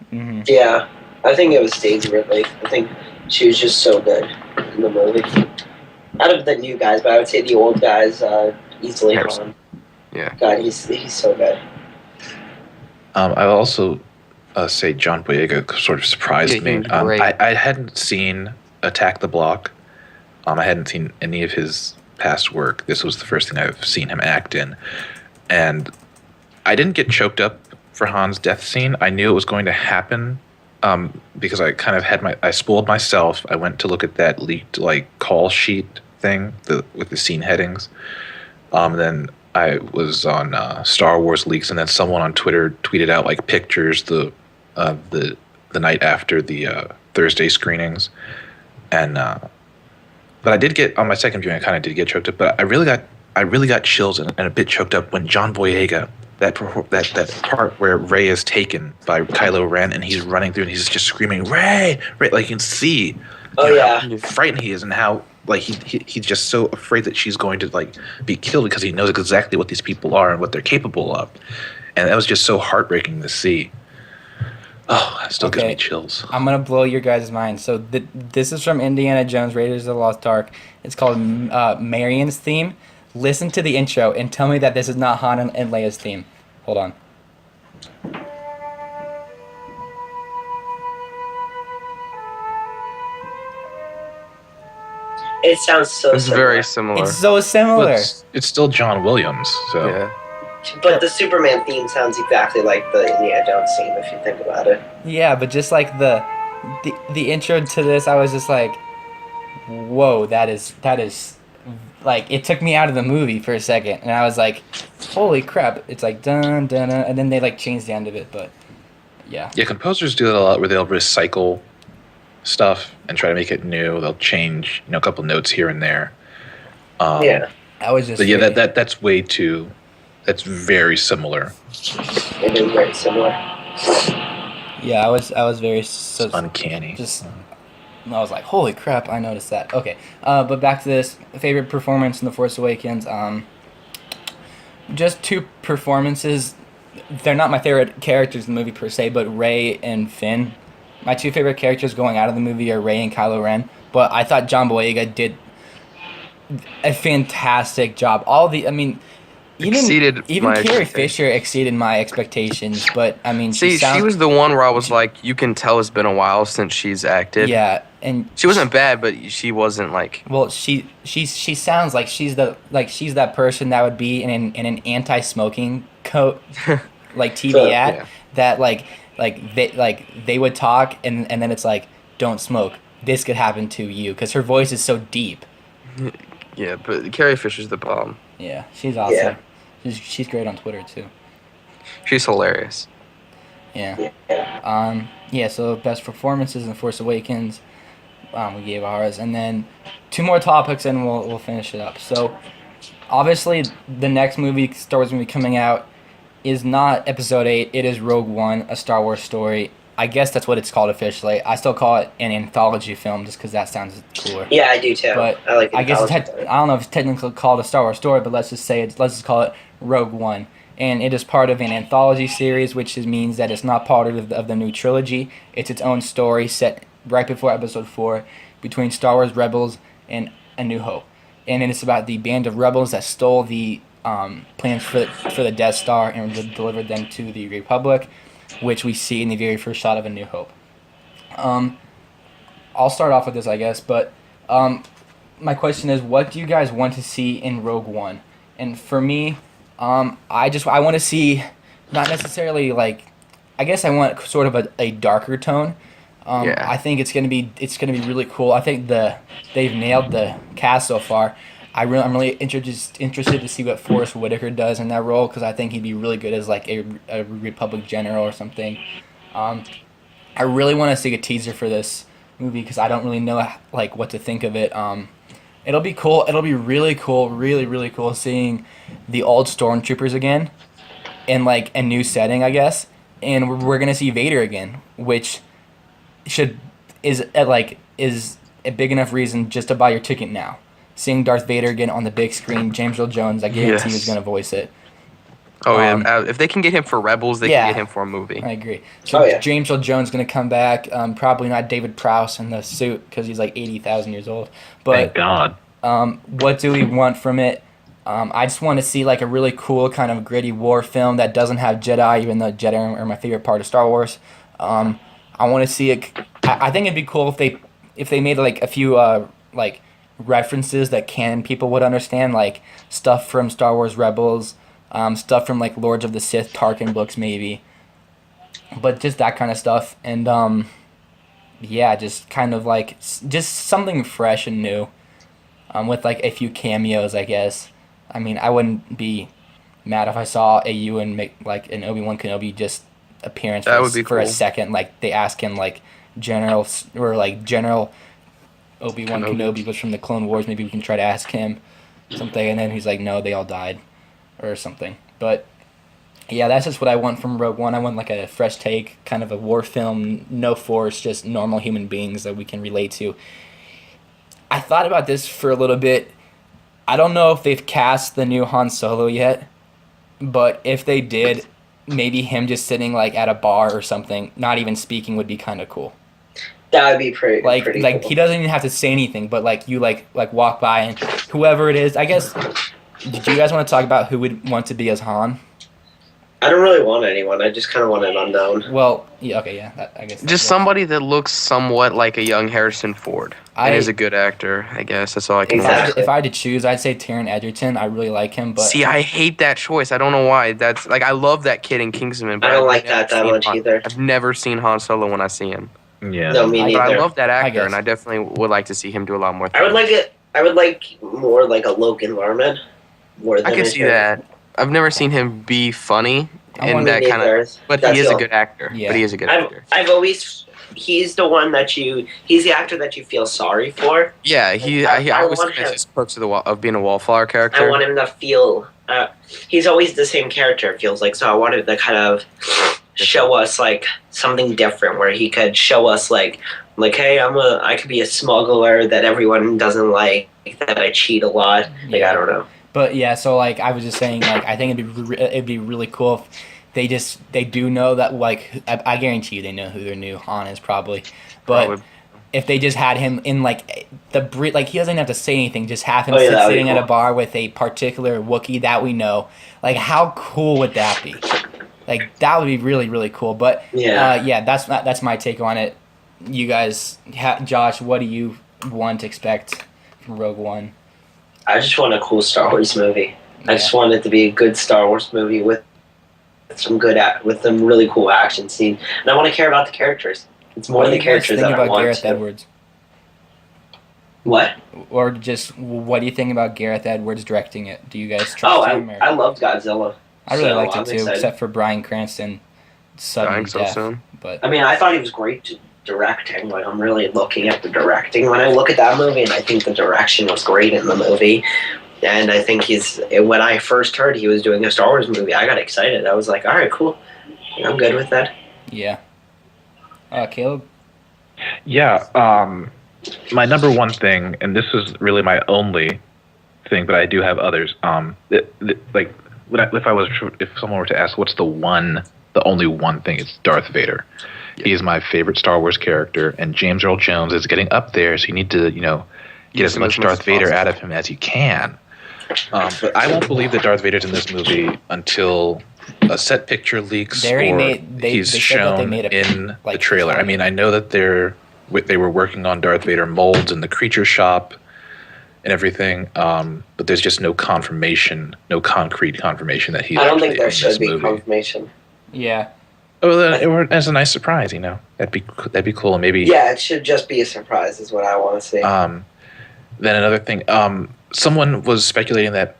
Hmm. Yeah, I think it was Daisy Ridley. I think she was just so good in the movie. Out of the new guys, but I would say the old guys easily Harrison. Han. Yeah. God, he's so good. I'll also say John Boyega sort of surprised Yeah, he me. was great. I hadn't seen Attack the Block. I hadn't seen any of his past work. This was the first thing I've seen him act in. And I didn't get choked up for Han's death scene. I knew it was going to happen because I kind of I spoiled myself. I went to look at that leaked call sheet thing with the scene headings. Then I was on Star Wars leaks, and then someone on Twitter tweeted out pictures the night after the Thursday screenings, and but I did get on my second viewing. I kind of did get choked up, but I really got chills and a bit choked up when John Boyega that part where Rey is taken by Kylo Ren and he's running through and he's just screaming Rey, Rey, you can see how frightened he is and how he's just so afraid that she's going to be killed because he knows exactly what these people are and what they're capable of, and that was just so heartbreaking to see. Oh, it still gives me chills. I'm gonna blow your guys' mind. So this is from Indiana Jones Raiders of the Lost Ark. It's called Marion's theme. Listen to the intro and tell me that this is not Han and Leia's theme. Hold on. It sounds so It's similar. very similar. It's so similar. It's still John Williams, so Yeah. But the Superman theme sounds exactly like the Indiana Jones theme, if you think about it. Yeah, but just like the intro to this, I was just like, whoa, that is it took me out of the movie for a second, and I was like, holy crap! It's like dun dun dun, and then they changed the end of it, but yeah. Yeah, composers do that a lot where they'll recycle stuff and try to make it new. They'll change, a couple notes here and there. Yeah, I was just. But yeah, that's way too. That's very similar. it is very similar. Yeah, I was very It's uncanny. I was like, holy crap! I noticed that. Okay, but back to this favorite performance in The Force Awakens. Just two performances. They're not my favorite characters in the movie per se, but Rey and Finn. My two favorite characters going out of the movie are Rey and Kylo Ren. But I thought John Boyega did a fantastic job. Even my Carrie expectations. Fisher exceeded my expectations. But I mean, See, she was the one where I was like, you can tell it's been a while since she's acted. Yeah, and She wasn't bad, but she wasn't like. well, she sounds like she's that person that would be in an anti-smoking TV So, ad yeah. that they would talk and then it's like, don't smoke. This could happen to you, because her voice is so deep. Yeah, but Carrie Fisher's the bomb. Yeah, she's awesome. Yeah. She's great on Twitter too. She's hilarious. Yeah. Yeah. Yeah. So best performances in Force Awakens, we gave ours, and then two more topics, and we'll finish it up. So, obviously, the next movie, Star Wars movie coming out, is not Episode 8. It is Rogue One, a Star Wars story. I guess that's what it's called officially. I still call it an anthology film just because that sounds cooler. Yeah, I do too. But I like. I guess anthology. I don't know if it's technically called a Star Wars story, but let's just call it Rogue One. And it is part of an anthology series, which means that it's not part of the new trilogy. It's its own story set right before Episode 4, between Star Wars Rebels and A New Hope. And it's about the band of rebels that stole the plans for the Death Star and delivered them to the Republic, which we see in the very first shot of A New Hope. I'll start off with this, I guess, but my question is, what do you guys want to see in Rogue One? And for me, I want to see, not necessarily I guess I want sort of a darker tone. Yeah. I think it's gonna be really cool. I think they've nailed the cast so far. I'm really interested to see what Forrest Whitaker does in that role because I think he'd be really good as like a Republic general or something. I really want to see a teaser for this movie because I don't really know like what to think of it. It'll be cool. It'll be really cool, really cool seeing the old Stormtroopers again in like a new setting, I guess. And we're gonna see Vader again, which is a big enough reason just to buy your ticket now. Seeing Darth Vader again on the big screen, James Earl Jones, I guarantee he's gonna voice it. Oh yeah, if they can get him for Rebels, they can get him for a movie. I agree. So Oh, yeah. James Earl Jones gonna come back. Probably not David Prowse in the suit because he's like 80,000 years old. Thank But God. what do we want from it? I just want to see like a really cool kind of gritty war film that doesn't have Jedi, even though Jedi are my favorite part of Star Wars. I want to see it. I think it'd be cool if they made like a few like references that canon people would understand, like stuff from Star Wars Rebels, stuff from like Lords of the Sith Tarkin books maybe, but just that kind of stuff. And yeah, just kind of like just something fresh and new, with like a few cameos, I guess. I mean, I wouldn't be mad if I saw a Ewan like an Obi-Wan Kenobi just appearance That for, would be for a cool. second. Like they ask him like General Obi-Wan Kenobi was from the Clone Wars. Maybe we can try to ask him something, and then he's like, no, they all died, or something. But yeah, that's just what I want from Rogue One. I want like a fresh take, kind of a war film, no force, just normal human beings that we can relate to. I thought about this for a little bit. I don't know if they've cast the new Han Solo yet, but if they did, maybe him just sitting like at a bar or something, not even speaking, would be kind of cool. That would be pretty Like cool. he doesn't even have to say anything, but like you like walk by and whoever it is, I guess. Did you guys want to talk about who would want to be as Han? I don't really want anyone. I just kind of want an unknown. Well, yeah, okay, yeah, I guess. Just somebody that looks somewhat like a young Harrison Ford. And is a good actor, I guess. That's all I can Exactly. say. If I had to choose, I'd say Taron Egerton. I really like him, but See, I hate that choice. I don't know why. That's like I love that kid in Kingsman, but I don't I've like never that seen much Han. either. I've never seen Han Solo when I see him. Yeah. No, me I- neither. But I love that actor, guess. and I definitely would like to see him do a lot more things. I would like more like a Logan Lerman. More than I can see that. I've never seen him be funny I in wanna that Me kind of. neither. But That's he is a all. good actor. Yeah. But he is a good actor. I've always. He's the one he's the actor that you feel sorry for. Yeah, I I always want think that's him- his perks of being a wallflower character. I want him to feel. He's always the same character. It feels like so. I wanted to kind of show us like something different, where he could show us like hey, I could be a smuggler that everyone doesn't like, that I cheat a lot. Like Yeah. I don't know. But yeah, so like I was just saying, like I think it'd be really cool if they do know that, like I guarantee you they know who their new Han is probably, but Probably. if they just had him in like like he doesn't have to say anything, just have him Oh, yeah, that'd be sitting at a cool. bar with a particular Wookiee that we know. Like how cool would that be? Like that would be really cool. But Yeah. that's my take on it. You guys, Josh, what do you want to expect from Rogue One? I just want a cool Star Wars movie. Yeah. I just want it to be a good Star Wars movie with some really cool action scene, and I want to care about the characters. It's more What do the you guys characters think that I about want Gareth to. Edwards? What? Or just what do you think about Gareth Edwards directing it? Do you guys trust Oh, him? I loved Godzilla. I really So liked it I'm too, excited. except for Bryan Cranston sudden Dying so death. soon. But I mean, I thought he was great directing. Like, I'm really looking at the directing when I look at that movie, and I think the direction was great in the movie. And I think when I first heard he was doing a Star Wars movie, I got excited. I was like, all right, cool. I'm good with that. yeah. Caleb? Yeah, my number one thing, and this is really my only thing, but I do have others. Like, if someone were to ask, what's the only one thing? It's Darth Vader. Yeah. He's my favorite Star Wars character, and James Earl Jones is getting up there, so you need to, get as much Darth Vader out of him as you can. But I won't believe that Darth Vader's in this movie until a set picture leaks They already or made- they he's said that they shown made a- in like, the trailer. I mean, I know that they were working on Darth Vader molds in the creature shop and everything, but there's just no concrete confirmation that he's I don't actually think there in should this be movie. confirmation. Yeah. Oh, as a nice surprise, that'd be cool. Maybe. Yeah, it should just be a surprise, is what I want to see. Then another thing, someone was speculating that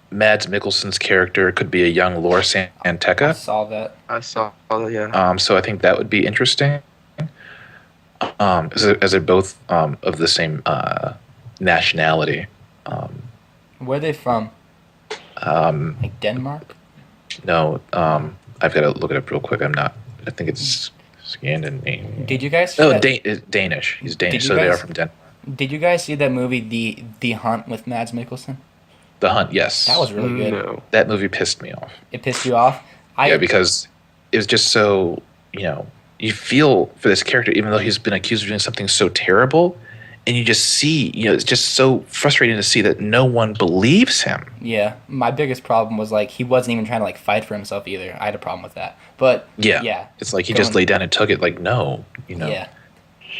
Mads Mikkelsen's character could be a young Lor I Santeca. saw that. I saw, yeah. So I think that would be interesting. As they're both of the same nationality. Where are they from? Like Denmark? No, I've got to look it up real quick. I think it's Scandinavian. Did you guys? No, Danish. He's Danish, so they are from Denmark. Did you guys see that movie, The Hunt, with Mads Mikkelsen? The Hunt, yes. That was really good. No. That movie pissed me off. It pissed you off? Yeah, because it was just so, you feel for this character, even though he's been accused of doing something so terrible, and you just see, it's just so frustrating to see that no one believes him. Yeah, my biggest problem was, like, he wasn't even trying to, like, fight for himself either. I had a problem with that. But, yeah. It's like he just laid down and took it, like, no, Yeah.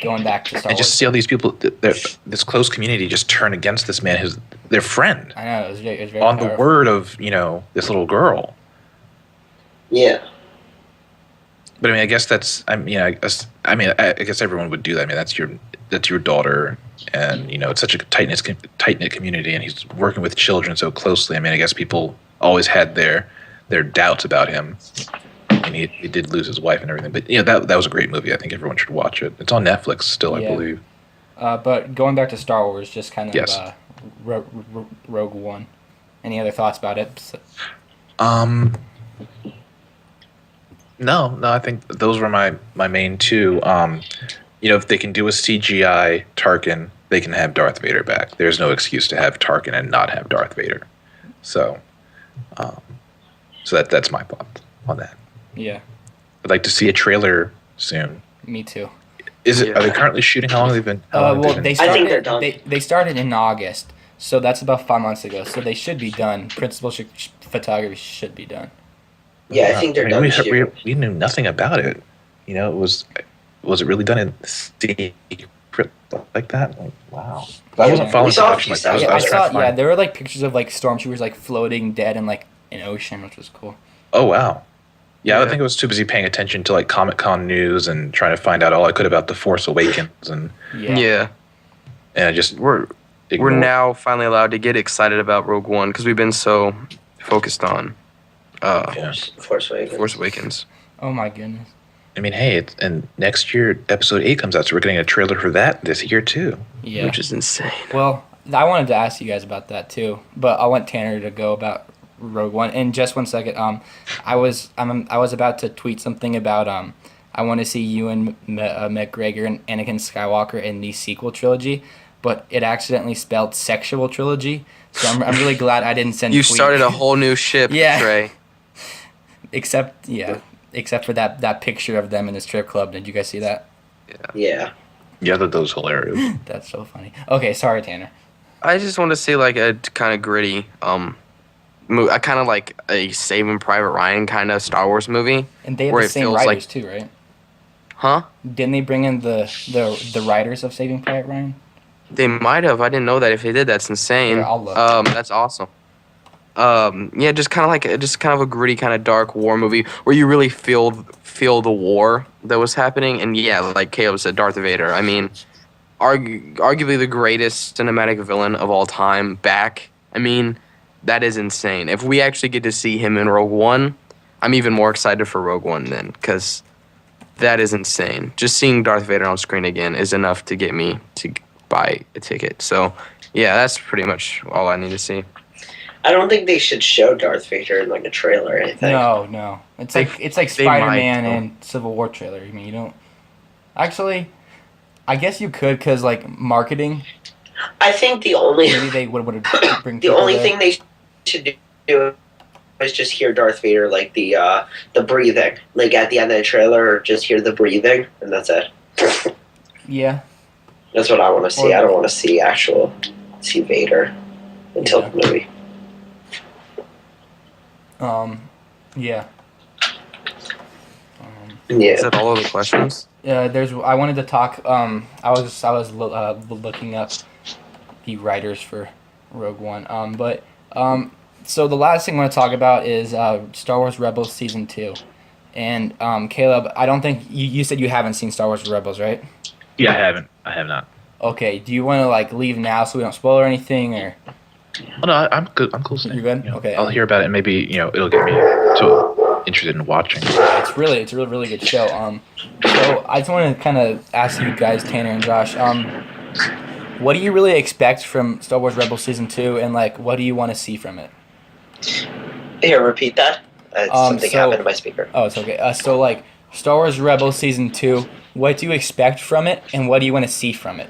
Going back to Star Wars. And just see all these people, this close community just turn against this man who's their friend. I know, it was very on powerful. the word of, this little girl. Yeah. But I mean, I guess I guess everyone would do that. I mean, that's your daughter, and it's such a tight knit community, and he's working with children so closely. I mean, I guess people always had their doubts about him, and he did lose his wife and everything. But that was a great movie. I think everyone should watch it. It's on Netflix still, I believe. But going back to Star Wars, just kind of Yes. Rogue One. Any other thoughts about it? No, I think those were my main two. If they can do a CGI Tarkin, they can have Darth Vader back. There's no excuse to have Tarkin and not have Darth Vader. So that's my thought on that. Yeah, I'd like to see a trailer soon. me too. Are they currently shooting? How long have they been? They I started. think they're done. They started in August, so that's about 5 months ago. So they should be done. Principal photography should be done. Yeah, I think they're done shooting. We knew nothing about it. Was it really done in secret like that? Like, wow. I wasn't following we saw a production few like that. I was saw. trying to Yeah, find- there were like pictures of like stormtroopers like floating dead in like an ocean, which was cool. Oh wow. Yeah, I Yeah. think I was too busy paying attention to like Comic-Con news and trying to find out all I could about the Force Awakens and Yeah. I just We're ignored. now finally allowed to get excited about Rogue One because we've been so focused on Force Awakens. Force Awakens. Oh my goodness. I mean, hey, and next year Episode 8 comes out, so we're getting a trailer for that this year too. Yeah. Which is insane. Well, I wanted to ask you guys about that too, but I want Tanner to go about Rogue One. In just 1 second, I was about to tweet something about I want to see Ewan McGregor and Anakin Skywalker in the sequel trilogy, but it accidentally spelled sexual trilogy. So I'm really glad I didn't send. You tweet. started a whole new ship, Yeah. Trey. Except for that picture of them in the strip club. Did you guys see that? Yeah. Yeah, that was hilarious. That's so funny. Okay, sorry, Tanner. I just want to see like a kind of gritty, I kind of like a Saving Private Ryan kind of Star Wars movie. And they have Where the it same feels writers like- too, right? Huh? Didn't they bring in the writers of Saving Private Ryan? They might have. I didn't know that. If they did, that's insane. Yeah, I'll look. That's awesome. Yeah, just kind of a gritty, kind of dark war movie where you really feel the war that was happening. And yeah, like Caleb said, Darth Vader. I mean, arguably the greatest cinematic villain of all time back. I mean, that is insane. If we actually get to see him in Rogue One, I'm even more excited for Rogue One then, because that is insane. Just seeing Darth Vader on screen again is enough to get me to buy a ticket. So, yeah, that's pretty much all I need to see. I don't think they should show Darth Vader in like a trailer or anything. No. It's like they Spider-Man might, though. and Civil War trailer. I mean, you don't. Actually, I guess you could, because like marketing. I think the only Maybe they would bring. the people only there. thing they should do is just hear Darth Vader like the breathing, like at the end of the trailer, or just hear the breathing, and that's it. Yeah. That's what I want to see. Or- I don't want to see Vader until Yeah. the movie. Yeah. Yeah. Is that all of the questions? I wanted to talk. I was looking up the writers for Rogue One. So the last thing I want to talk about is Star Wars Rebels Season 2. And Caleb, I don't think you said you haven't seen Star Wars Rebels, right? Yeah, I haven't. I have not. Okay. Do you want to like leave now so we don't spoil or anything, or Oh no, I'm good. I'm cool. Staying. You're good? You know, Okay. I'll hear about it, and maybe it'll get me so interested in watching. it's a really good show. So I just want to kind of ask you guys, Tanner and Josh, what do you really expect from Star Wars Rebels season 2, and like what do you want to see from it? Here, repeat that. Something so- happened to my speaker. Oh, it's okay. So like Star Wars Rebels season 2, what do you expect from it, and what do you want to see from it?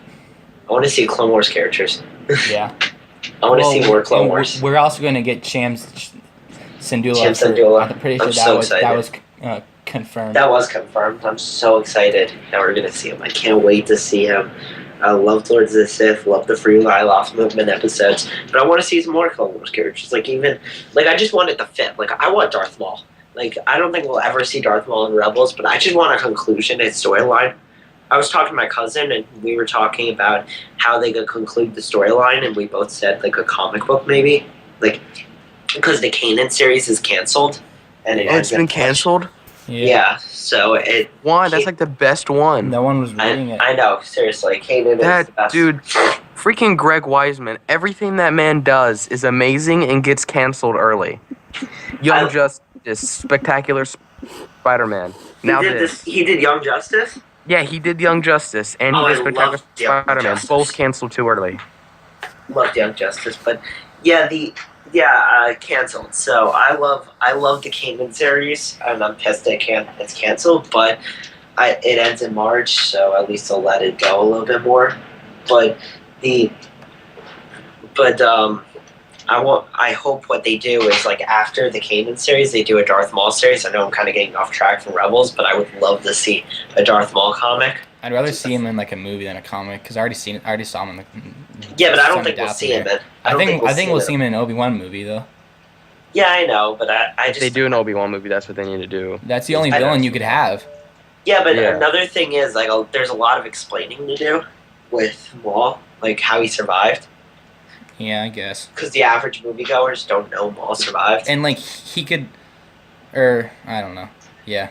I want to see Clone Wars characters. Yeah. I want to see more Clone Wars. We're also going to get Cham Syndulla. Cham Syndulla. I'm pretty sure I'm so excited. that was confirmed. That was confirmed. I'm so excited that we're going to see him. I can't wait to see him. I love Lords of the Sith, love the Free Life Movement episodes, but I want to see some more Clone Wars characters. Like I just want it to fit. Like I want Darth Maul. Like I don't think we'll ever see Darth Maul in Rebels, but I just want a conclusion to his storyline. I was talking to my cousin, and we were talking about how they could conclude the storyline, and we both said like a comic book maybe, like because the Kanan series is canceled, and It's been canceled. Yeah, so it. Why? That's like the best one. No one was reading it. I know, seriously, Kanan is the That best. dude, freaking Greg Wiseman. Everything that man does is amazing and gets canceled early. Young Justice, Spectacular Spider-Man. Now this. He did Young Justice. Yeah, he did Young Justice and he Oh, did I Spectacular loved Young Spider-Man. Justice. Both canceled too early. Loved Young Justice, but yeah, canceled. So I love the Kanan series, and I'm pissed it's canceled. But it ends in March, so at least I'll let it go a little bit more. But I hope what they do is like after the Kanan series, they do a Darth Maul series. I know I'm kind of getting off track from Rebels, but I would love to see a Darth Maul comic. I'd rather see him in like a movie than a comic because I already saw him in the. Yeah, but I don't Semi think we'll Daphne see him there. in. I think we'll see him in an Obi-Wan movie though. Yeah, I know, but I just They do an Obi-Wan movie. That's what they need to do. That's the only I know. villain you could have. Yeah, but Yeah. another thing is like there's a lot of explaining to do with Maul, like how he survived, Yeah, I guess. because the average moviegoers don't know Maul survived. And like he could, or I don't know. Yeah.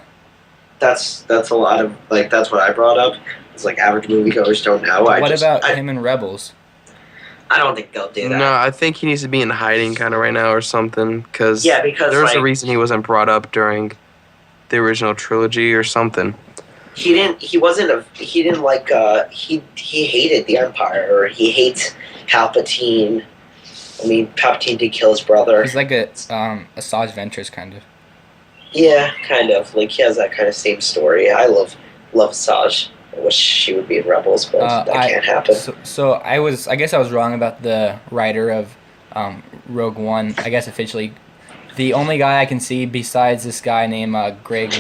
That's a lot of like that's what I brought up. It's like average moviegoers don't know. What about him in Rebels? I don't think they'll do that. No, I think he needs to be in hiding kind of right now or something. Because Yeah, because there was a like, reason he wasn't brought up during the original trilogy or something. he didn't he hated the Empire, or he hates Palpatine. I mean, Palpatine did kill his brother. He's like a Asajj Ventress kind of. Yeah, kind of. Like he has that kind of same story. I love Asajj. I wish she would be in Rebels, but that can't happen. So I guess I was wrong about the writer of Rogue One. I guess officially, the only guy I can see besides this guy named Greg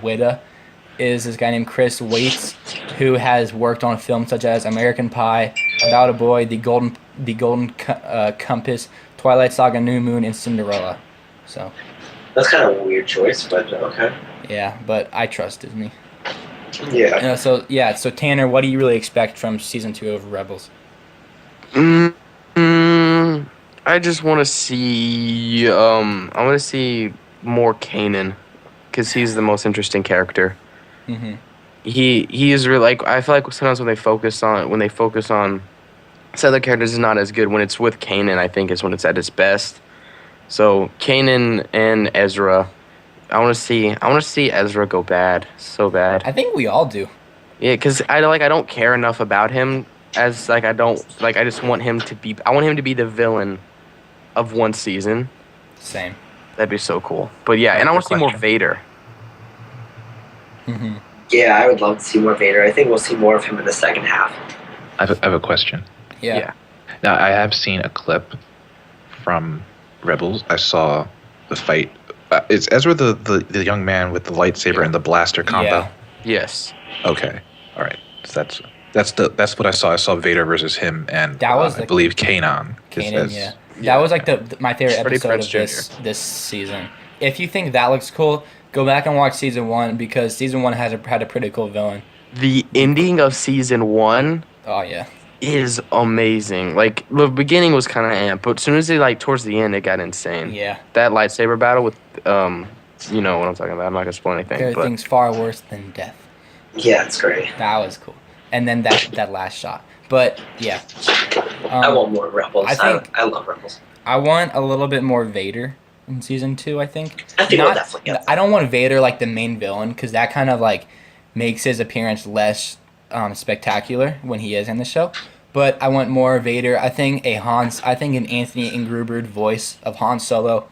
Witta is this guy named Chris Waits, who has worked on films such as American Pie, About a Boy, The Golden Compass, Twilight Saga, New Moon, and Cinderella. So That's kind of a weird choice, but okay. yeah, but I trust Disney. Yeah. So Tanner, what do you really expect from season 2 of Rebels? I just want to see. I want to see more Kanan, because he's the most interesting character. Mm-hmm. He is really like, I feel like sometimes when they focus on some other characters is not as good. When it's with Kanan, I think is when it's at its best. So Kanan and Ezra, I want to see Ezra go bad, so bad. I think we all do. Yeah, because I don't care enough about him as like I just want him to be. I want him to be the villain of one season. Same. That'd be so cool. But yeah, and I want to see more Vader. Mm-hmm. Yeah, I would love to see more Vader. I think we'll see more of him in the second half. I have a question. Yeah. Now, I have seen a clip from Rebels. I saw the fight. Is Ezra the young man with the lightsaber and the blaster combo? Yeah. Yes. Okay. All right. So that's what I saw. I saw Vader versus him and That was I believe Kanan. Yeah. That was like my favorite Freddie episode of Prinze this season. If you think that looks cool, go back and watch season 1 because season 1 had a pretty cool villain. The ending of season 1 Oh yeah. is amazing. Like the beginning was kind of amp, but as soon as they towards the end, it got insane. Yeah. That lightsaber battle with You know what I'm talking about. I'm not gonna spoil anything. There are But things far worse than death. Yeah, it's great. That was cool. And then that last shot. But yeah. I want more Rebels. I think- I love Rebels. I want a little bit more Vader in season 2, I think. I think we'll definitely get that. I don't want Vader like the main villain, because that kind of like makes his appearance less spectacular when he is in the show. But I want more Vader. I think an Anthony Ingruber voice of Han Solo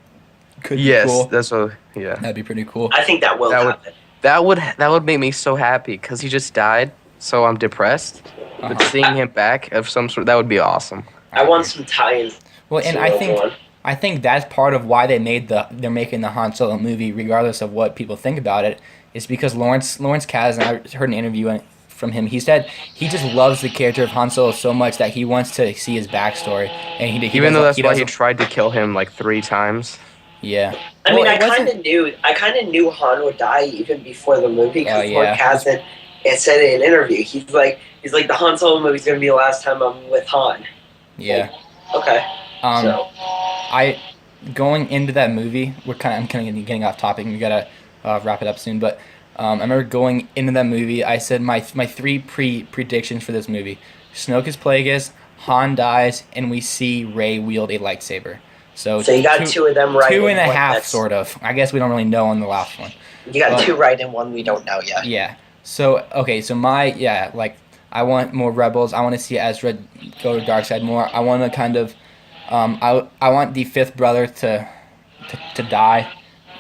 could be yes, cool. that's what. Yeah, That'd be pretty cool. I think that will That would- happen. that would make me so happy because he just died. So I'm depressed. But Uh-huh. seeing him back of some sort, that would be awesome. I want some tie-ins. Well, and to I Rogue One. think that's part of why they're making the Han Solo movie, regardless of what people think about it, is because Lawrence Kasdan, I heard an interview from him. He said he just loves the character of Han Solo so much that he wants to see his backstory, and he Even though that's why he doesn't- tried to kill him like 3 times. Yeah. I mean, Well, I it wasn't- kind of knew Han would die even before the movie because Oh, yeah. Kasdan had said in an interview. He's like the Han Solo movie's gonna be the last time I'm with Han. Yeah. Okay. So Going into that movie, I'm kind of getting off topic, and we gotta wrap it up soon. But I remember going into that movie, I said my 3 predictions for this movie: Snoke is Plagueis, Han dies, and we see Rey wield a lightsaber. So you got 2 of them right. two and and a one half, that's- sort of. I guess we don't really know on the last one. You got But- 2 right and 1 we don't know yet. Yeah. So okay. So I want more Rebels. I want to see Ezra go to dark side more. I want to kind of, I want the 5th brother to die.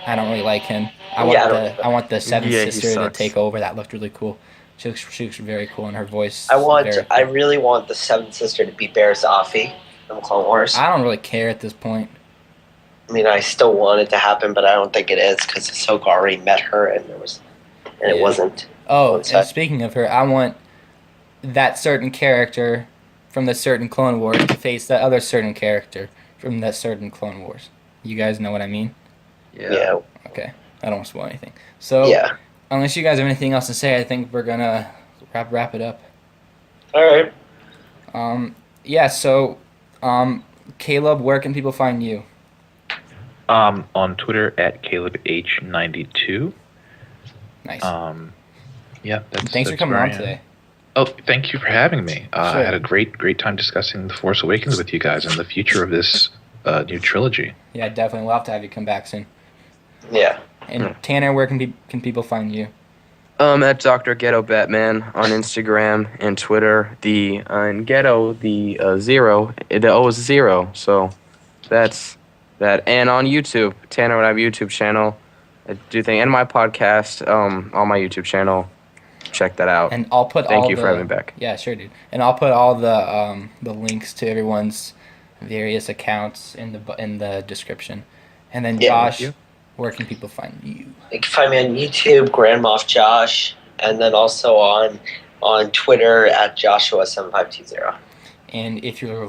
I don't really like him. I want the 7th Yeah, he sister to sucks. take over. That looked really cool. She looks very cool, and her voice. I really want the 7th sister to be Bear Zafi from Clone Wars. I don't really care at this point. I mean, I still want it to happen, but I don't think it is because Ahsoka already met her, and it Yeah. wasn't. Oh, What's and that? speaking of her, I want that certain character from the certain Clone Wars to face that other certain character from that certain Clone Wars. You guys know what I mean? Yeah. Okay. I don't want to spoil anything. So, Yeah. unless you guys have anything else to say, I think we're gonna wrap it up. All right. Yeah. So, Caleb, where can people find you? On Twitter at CalebH92. Nice. Yeah, Thanks for that's coming where on I am. today. Oh, thank you for having me. I Sure. had a great time discussing The Force Awakens with you guys and the future of this new trilogy. Yeah, definitely. We'll have to have you come back soon. Yeah. And Tanner, where can people find you? At Dr. Ghetto Batman on Instagram and Twitter. In Ghetto, the 0, the O is 0. So that's that. And on YouTube, Tanner would have a YouTube channel. I do think, and my podcast on my YouTube channel. Check that out. And I'll put Thank all you the, for having me back. Yeah, sure, dude. And I'll put all the links to everyone's various accounts in the description. And then Yeah, Josh, thank you. where can people find you? You can find me on YouTube, Grand Moff Josh, and then also on Twitter at Joshua7520. And if you're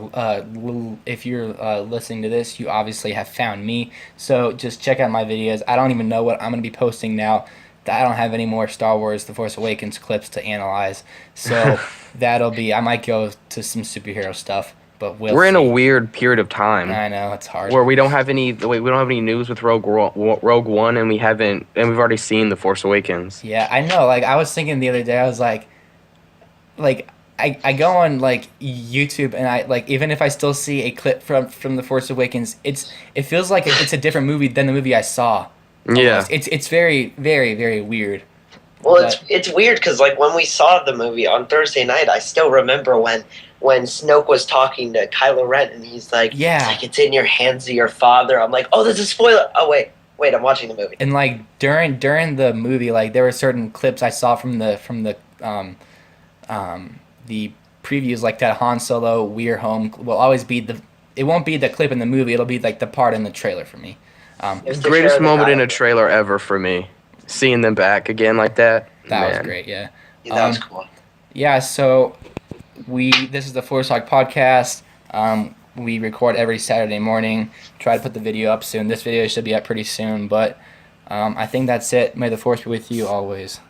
listening to this, you obviously have found me. So just check out my videos. I don't even know what I'm gonna be posting now. I don't have any more Star Wars: The Force Awakens clips to analyze. So I might go to some superhero stuff, but We're in a see. weird period of time I know it's hard. where we don't have any news with Rogue One, and we've already seen The Force Awakens. Yeah, I know. Like I was thinking the other day, I was like I go on like YouTube and I like even if I still see a clip from The Force Awakens, it feels like it's a different movie than the movie I saw. Yeah. Almost. It's very very very weird. Well, But- it's weird because like when we saw the movie on Thursday night, I still remember when Snoke was talking to Kylo Ren and he's like, Yeah. it's in your hands of your father. I'm like, oh, this is a spoiler. Oh wait, I'm watching the movie. And like during the movie, like there were certain clips I saw from the previews, like that Han Solo "We're Home" will always be it won't be the clip in the movie. It'll be like the part in the trailer for me. It was the Greatest trailer moment that in a trailer ever for me. Seeing them back again like that. That was man. great. Yeah. Yeah, that was cool. Yeah, so this is the Force Talk podcast. We record every Saturday morning. Try to put the video up soon. This video should be up pretty soon, but I think that's it. May the Force be with you always.